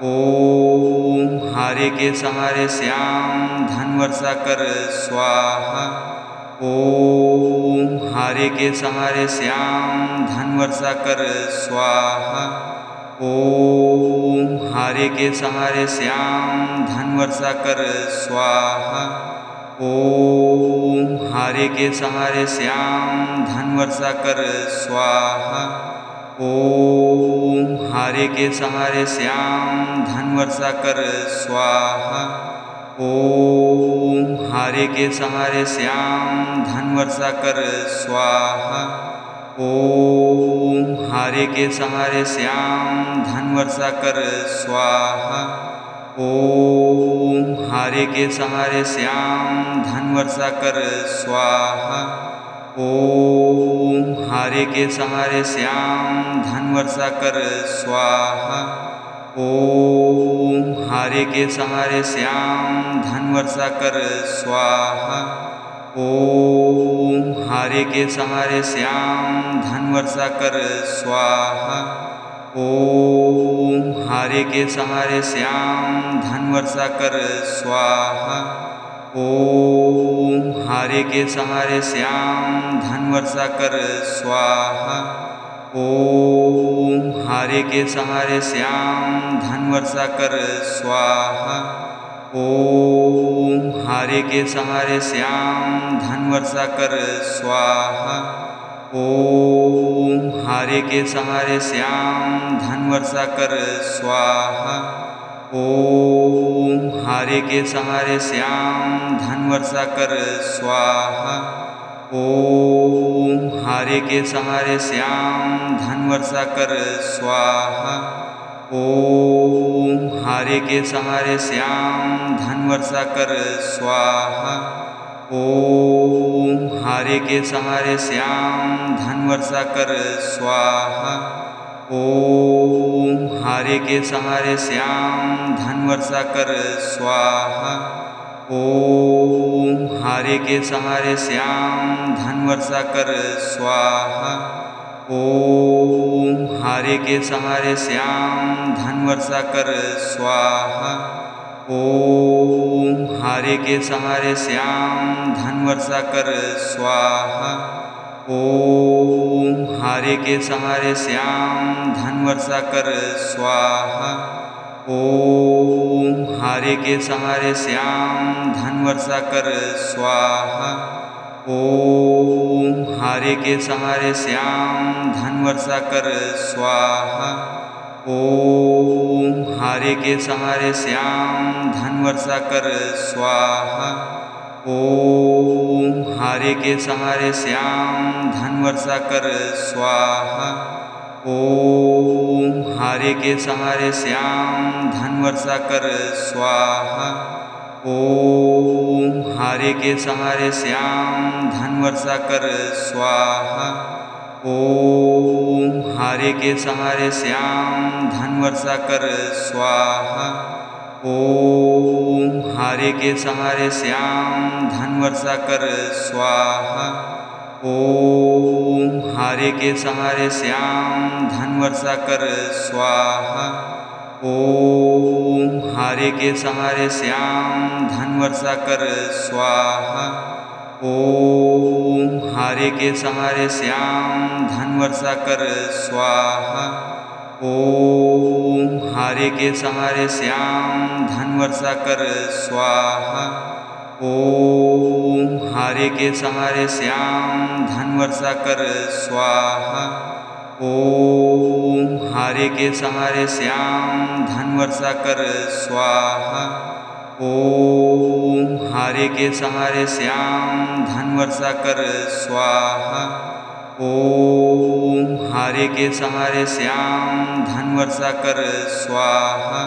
ओम हारे के सहारे श्याम धन वर्षा कर स्वाहा। ओम हारे के सहारे श्याम धन वर्षा कर स्वाहा। ओम हारे के सहारे श्याम धन वर्षा कर स्वाहा। ओम हारे के सहारे श्याम धन वर्षा कर स्वाहा। ओम हारे के सहारे श्याम धन वर्षा कर स्वाहा। ओम हारे के सहारे श्याम धन वर्षा कर स्वाहा। ओम हारे के सहारे श्याम धन वर्षा कर स्वाहा। ओम हारे के सहारे श्याम धन वर्षा कर स्वाहा। ओम हारे के सहारे श्याम धन वर्षा कर स्वाहा। ओम हारे के सहारे श्याम धन वर्षा कर स्वाहा। ओम हारे के सहारे श्याम धन वर्षा कर स्वाहा। ओम हारे के सहारे श्याम धन वर्षा कर स्वाहा। ओम हारे के सहारे श्याम धन वर्षा कर स्वाहा। ओम हारे के सहारे श्याम धन वर्षा कर स्वाहा। ओम हारे के सहारे श्याम धन वर्षा कर स्वाहा। ओम हारे के सहारे श्याम धन वर्षा कर स्वाहा। ओम हारे के सहारे श्याम धन वर्षा कर स्वाहा। ओम हारे के सहारे श्याम धन वर्षा कर स्वाहा। ओम हारे के सहारे श्याम धन वर्षा कर स्वाहा। ओम हारे के सहारे श्याम धन वर्षा कर स्वाहा। ओम हारे के सहारे श्याम धन वर्षा कर स्वाहा। ओम हारे के सहारे श्याम धन वर्षा कर स्वाहा। ओम हारे के सहारे श्याम धन वर्षा कर स्वाहा। ओम हारे के सहारे श्याम धन वर्षा कर स्वाहा। ओम हारे के सहारे श्याम धन वर्षा कर स्वाहा। ओम हारे के सहारे श्याम धन वर्षा कर स्वाहा। ओम हारे के सहारे श्याम धन वर्षा कर स्वाहा। ओम हारे के सहारे श्याम धन वर्षा कर स्वाहा। ओम हारे के सहारे श्याम धन वर्षा कर स्वाहा। ओम हारे के सहारे श्याम धन वर्षा कर स्वाहा। ओम हारे के सहारे श्याम धन वर्षा कर स्वाहा। ओम हारे के सहारे श्याम धन वर्षा कर स्वाहा। ओम हारे के सहारे श्याम धन वर्षा कर स्वाहा। ओम हारे के सहारे श्याम धन वर्षा कर स्वाहा। ओम हारे के सहारे श्याम धन वर्षा कर स्वाहा। ओम हारे के सहारे श्याम धन वर्षा कर स्वाहा। ओम हारे के सहारे श्याम धन वर्षा कर स्वाहा। ओम हारे के सहारे श्याम धन वर्षा कर स्वाहा। ओम हारे के सहारे श्याम धन वर्षा कर स्वाहा। ओम हारे के सहारे श्याम धन वर्षा कर स्वाहा। ओम हारे के सहारे श्याम धन वर्षा कर स्वाहा।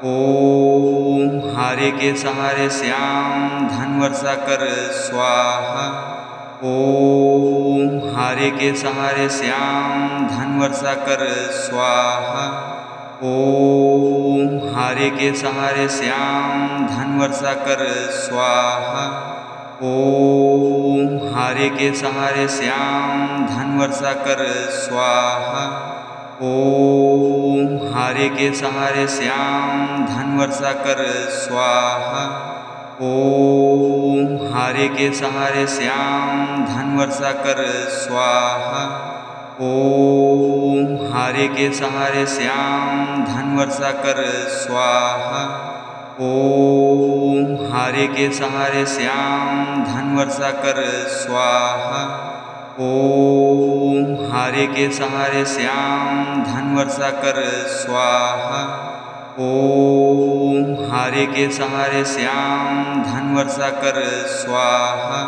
ओम हारे के सहारे श्याम धन वर्षा कर स्वाहा। ओम हारे के सहारे श्याम धन वर्षा कर स्वाहा। ओम हारे के सहारे श्याम धन वर्षा कर स्वाहा। ओम हारे के सहारे श्याम धन वर्षा कर स्वाहा। ओम हारे के सहारे श्याम धन वर्षा कर स्वाहा। ओम हारे के सहारे श्याम धन वर्षा कर स्वाहा। ओम हारे के सहारे श्याम धन वर्षा कर स्वाहा। ओम हारे के सहारे श्याम धन वर्षा कर स्वाहा। ओम हारे के सहारे श्याम धन वर्षा कर स्वाहा। ओम हारे के सहारे श्याम धन वर्षा कर स्वाहा।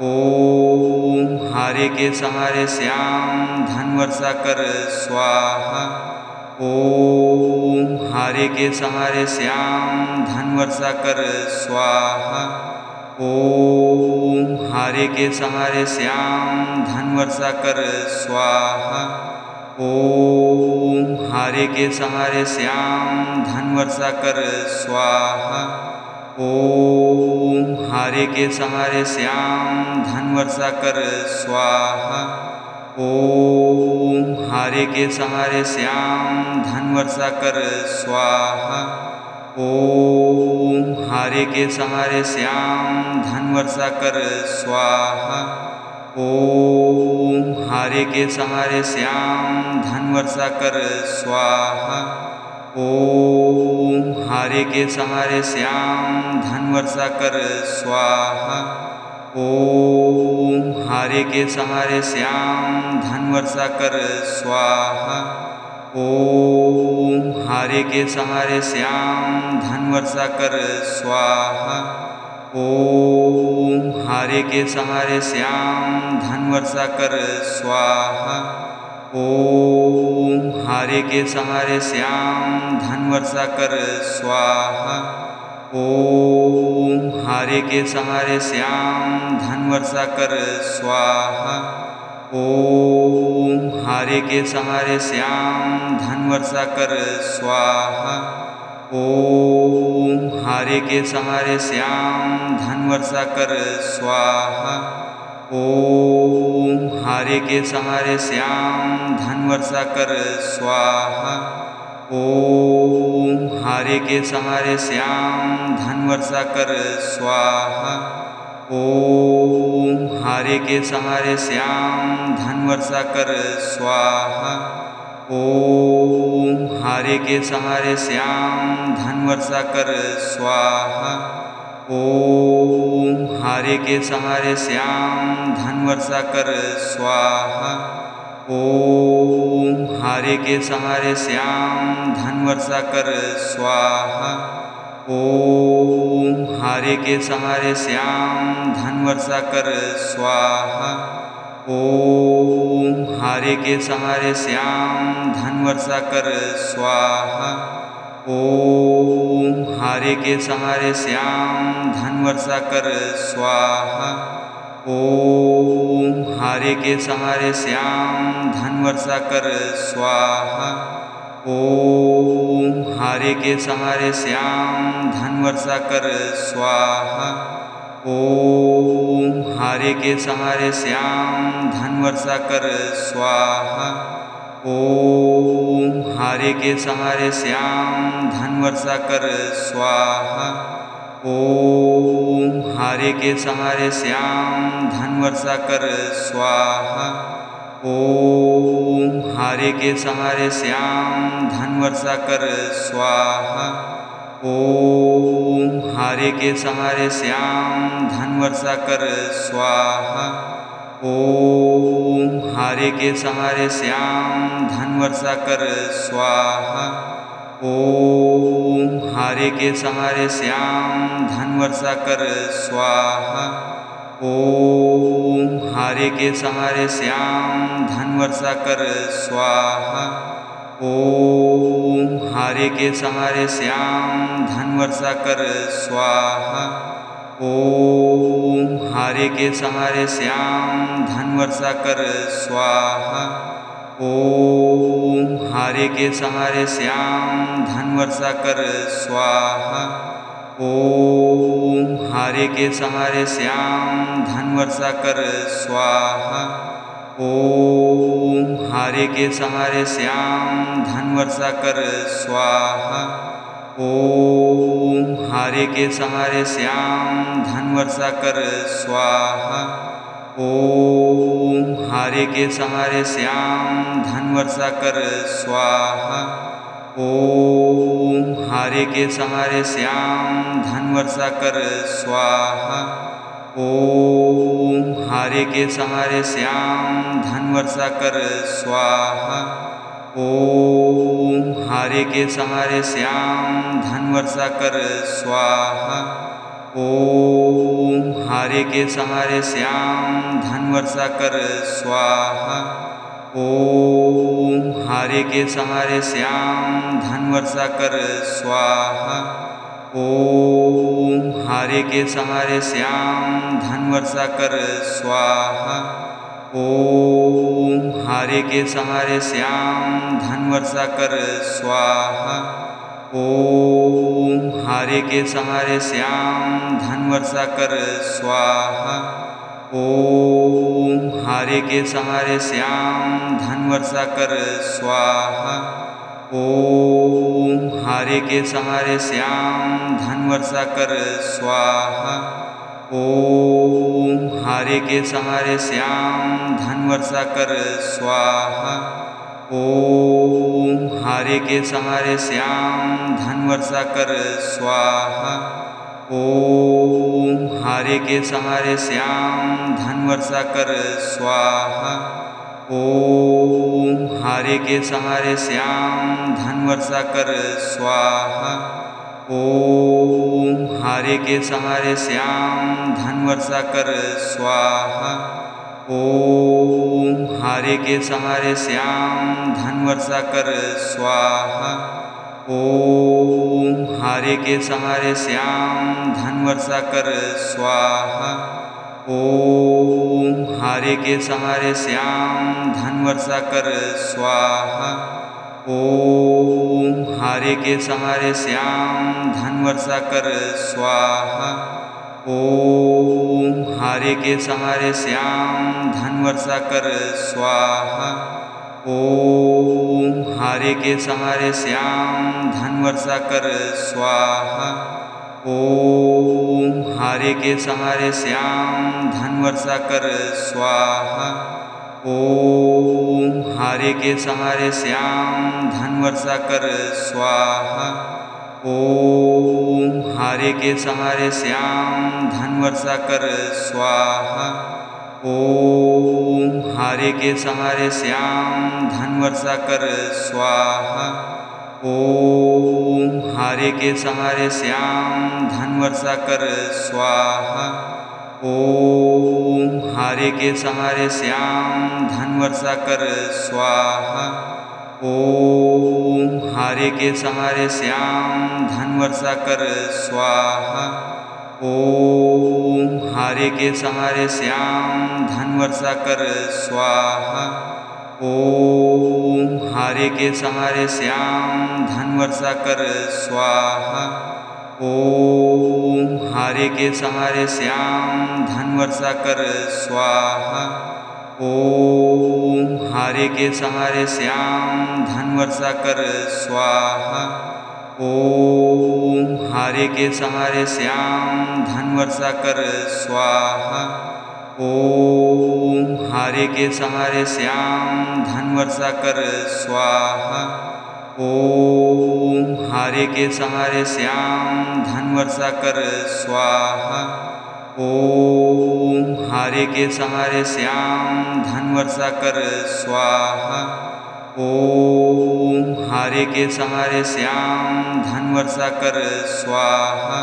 ओम हारे के सहारे श्याम धन वर्षा कर स्वाहा। ओम हारे के सहारे श्याम धन वर्षा कर स्वाहा। ओम हारे के सहारे श्याम धन वर्षा कर स्वाहा। ओम हारे के सहारे श्याम धन वर्षा कर स्वाहा। ओम हारे के सहारे श्याम धन वर्षा कर स्वाहा। ओम हारे के सहारे श्याम धन वर्षा कर स्वाहा। ओम हारे के सहारे श्याम धन वर्षा कर स्वाहा। ओम हारे के सहारे श्याम धन वर्षा कर स्वाहा। ओम हारे के सहारे श्याम धन वर्षा कर स्वाहा। ओम हारे के सहारे श्याम धन वर्षा कर स्वाहा। ओम हारे के सहारे श्याम धन वर्षा कर स्वाहा। ओम हारे के सहारे श्याम धन वर्षा कर स्वाहा। ओम हारे के सहारे श्याम धन वर्षा कर स्वाहा। ओम हारे के सहारे श्याम धन वर्षा कर स्वाहा। ओम हारे के सहारे श्याम धन वर्षा कर स्वाहा। ओम हारे के सहारे श्याम धन वर्षा कर स्वाहा। ओम हारे के सहारे श्याम धन वर्षा कर स्वाहा। ओम हारे के सहारे श्याम धन वर्षा कर स्वाहा। ओम हारे के सहारे श्याम धन वर्षा कर स्वाहा। ओम हारे के सहारे श्याम धन वर्षा कर स्वाहा। ओम हारे के सहारे श्याम धन वर्षा कर स्वाहा। ओम हारे के सहारे श्याम धन वर्षा कर स्वाहा। ओम हारे के सहारे श्याम धन वर्षा कर स्वाहा। ओम हारे के सहारे श्याम धन वर्षा कर स्वाहा। ओम हारे के सहारे श्याम धन वर्षा कर स्वाहा। ओम हारे के सहारे श्याम धन वर्षा कर स्वाहा। ओम हारे के सहारे श्याम धन वर्षा कर स्वाहा। ओम हारे के सहारे श्याम धन वर्षा कर स्वाहा। ओम हारे के सहारे श्याम धन वर्षा कर स्वाहा। ओम हारे के सहारे श्याम धन वर्षा कर स्वाहा। ओम हारे के सहारे श्याम धन वर्षा कर स्वाहा। ओम हारे के सहारे श्याम धन वर्षा कर स्वाहा। ओम हारे के सहारे श्याम धन वर्षा कर स्वाहा। ओम हारे के सहारे श्याम धन वर्षा कर स्वाहा। ओम हारे के सहारे श्याम धन वर्षा कर स्वाहा। ओम हारे के सहारे श्याम धन वर्षा कर स्वाहा। ओम हारे के सहारे श्याम धन वर्षा कर स्वाहा। ओम हारे के सहारे श्याम धन वर्षा कर स्वाहा। ओम हारे के सहारे श्याम धन वर्षा कर स्वाहा। ओम हारे के सहारे श्याम धन वर्षा कर स्वाहा। ओम हारे के सहारे श्याम धन वर्षा कर स्वाहा। ओम हारे के सहारे श्याम धन वर्षा कर स्वाहा। ओम हारे के सहारे श्याम धन वर्षा कर स्वाहा। ओम हारे के सहारे श्याम धन वर्षा कर स्वाहा। ओम हारे के सहारे श्याम धन वर्षा कर स्वाहा। ओम हारे के सहारे श्याम धन वर्षा कर स्वाहा। ओम हारे के सहारे श्याम धन वर्षा कर स्वाहा। ओम हारे के सहारे श्याम धन वर्षा कर स्वाहा। ओम हारे के सहारे श्याम धन वर्षा कर स्वाहा। ओम हारे के सहारे श्याम धन वर्षा कर स्वाहा। ओम हारे के सहारे श्याम धन वर्षा कर स्वाहा। ओम हारे के सहारे श्याम धन वर्षा कर स्वाहा। ओम हारे के सहारे श्याम धन वर्षा कर स्वाहा। ओम हारे के सहारे श्याम धन वर्षा कर स्वाहा। ओम हारे के सहारे श्याम धन वर्षा कर स्वाहा। ओम हारे के सहारे श्याम धन वर्षा कर स्वाहा। ओम हारे के सहारे श्याम धन वर्षा कर स्वाहा। ओम हारे के सहारे श्याम धन वर्षा कर स्वाहा। ओम हारे के सहारे श्याम धन वर्षा कर स्वाहा। ओम हारे के सहारे श्याम धन वर्षा कर स्वाहा। ओम हारे के सहारे श्याम धन वर्षा कर स्वाहा। ओम हारे के सहारे श्याम धन वर्षा कर स्वाहा। ओम हारे के सहारे श्याम धन वर्षा कर स्वाहा। ओम हारे के सहारे श्याम धन वर्षा कर स्वाहा। ओम हारे के सहारे श्याम धन वर्षा कर स्वाहा। ओम हारे के सहारे श्याम धन वर्षा कर स्वाहा। ओम हारे के सहारे श्याम धन वर्षा कर स्वाहा। ओम हारे के सहारे श्याम धन वर्षा कर स्वाहा। ओम हारे के सहारे श्याम धन वर्षा कर स्वाहा। ओम हारे के सहारे श्याम धन वर्षा कर स्वाहा। ओम हारे के सहारे श्याम धन वर्षा कर स्वाहा। ओम हारे के सहारे श्याम धन वर्षा कर स्वाहा। ओम हारे के सहारे श्याम धन वर्षा कर स्वाहा। ओम हारे के सहारे श्याम धन वर्षा कर स्वाहा। ओम हारे के सहारे श्याम धन वर्षा कर स्वाहा। ओम हारे के सहारे श्याम धन वर्षा कर स्वाहा। ओम हारे के सहारे श्याम धन वर्षा कर स्वाहा। ओम हारे के सहारे श्याम धन वर्षा कर स्वाहा। ओम हारे के सहारे श्याम धन वर्षा कर स्वाहा।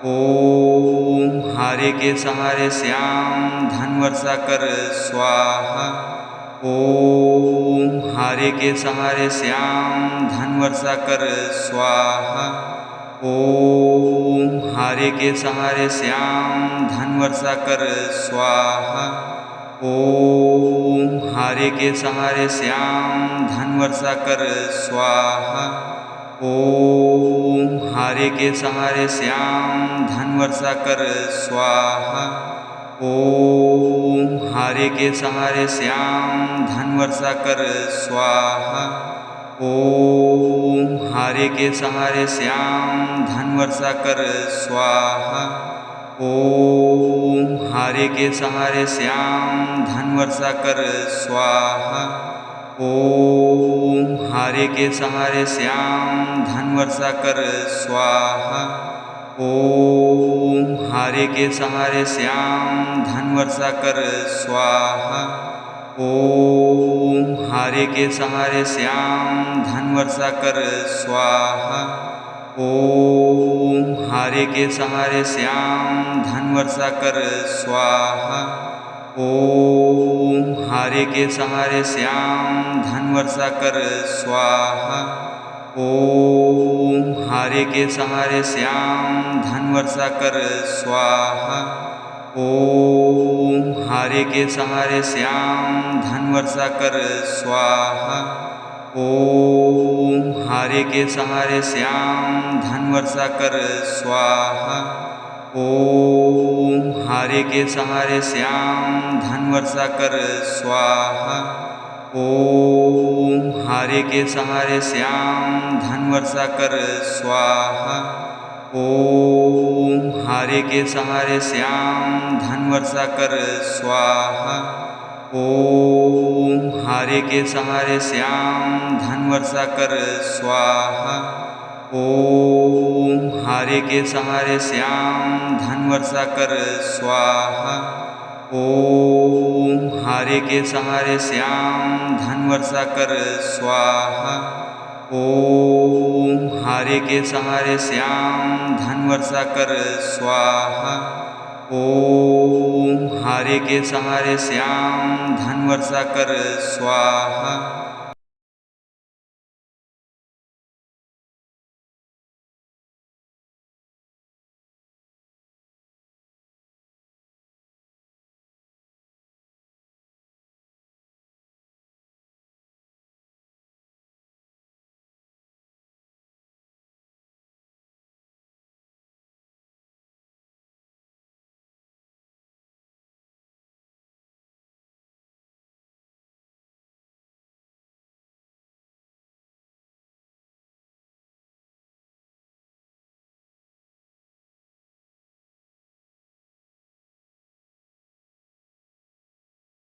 ओम हारे के सहारे श्याम धन वर्षा कर स्वाहा। ओम हारे के सहारे श्याम धन वर्षा कर स्वाहा। ओम हारे के सहारे श्याम धन वर्षा कर स्वाहा। ओम हारे के सहारे श्याम धन वर्षा कर स्वाहा। ओम हारे के सहारे श्याम धन वर्षा कर स्वाहा। ओम हारे के सहारे श्याम धन वर्षा कर स्वाहा। ओम हारे के सहारे श्याम धन वर्षा कर स्वाहा। ओम हारे के सहारे श्याम धन वर्षा कर स्वाहा। ओम हारे के सहारे श्याम धन वर्षा कर स्वाहा। ओम हारे के सहारे श्याम धन वर्षा कर स्वाहा। ओम हारे के सहारे श्याम धन वर्षा कर स्वाहा। ओम हारे के सहारे श्याम धन वर्षा कर स्वाहा। ओम हारे के सहारे श्याम धन वर्षा कर स्वाहा। ओम हारे के सहारे श्याम धन वर्षा कर स्वाहा। ओम हारे के सहारे श्याम धन वर्षा कर स्वाहा। ओम हारे के सहारे श्याम धन वर्षा कर स्वाहा। ओम हारे के सहारे श्याम धन वर्षा कर स्वाहा। ओम हारे के सहारे श्याम धन वर्षा कर स्वाहा। ओम हारे के सहारे श्याम धन वर्षा कर स्वाहा। ओम हारे के सहारे श्याम धन वर्षा कर स्वाहा। ओम हारे के सहारे श्याम धन वर्षा कर स्वाहा। ओम हारे के सहारे श्याम धन वर्षा कर स्वाहा। ओम हारे के सहारे श्याम धन वर्षा कर स्वाहा।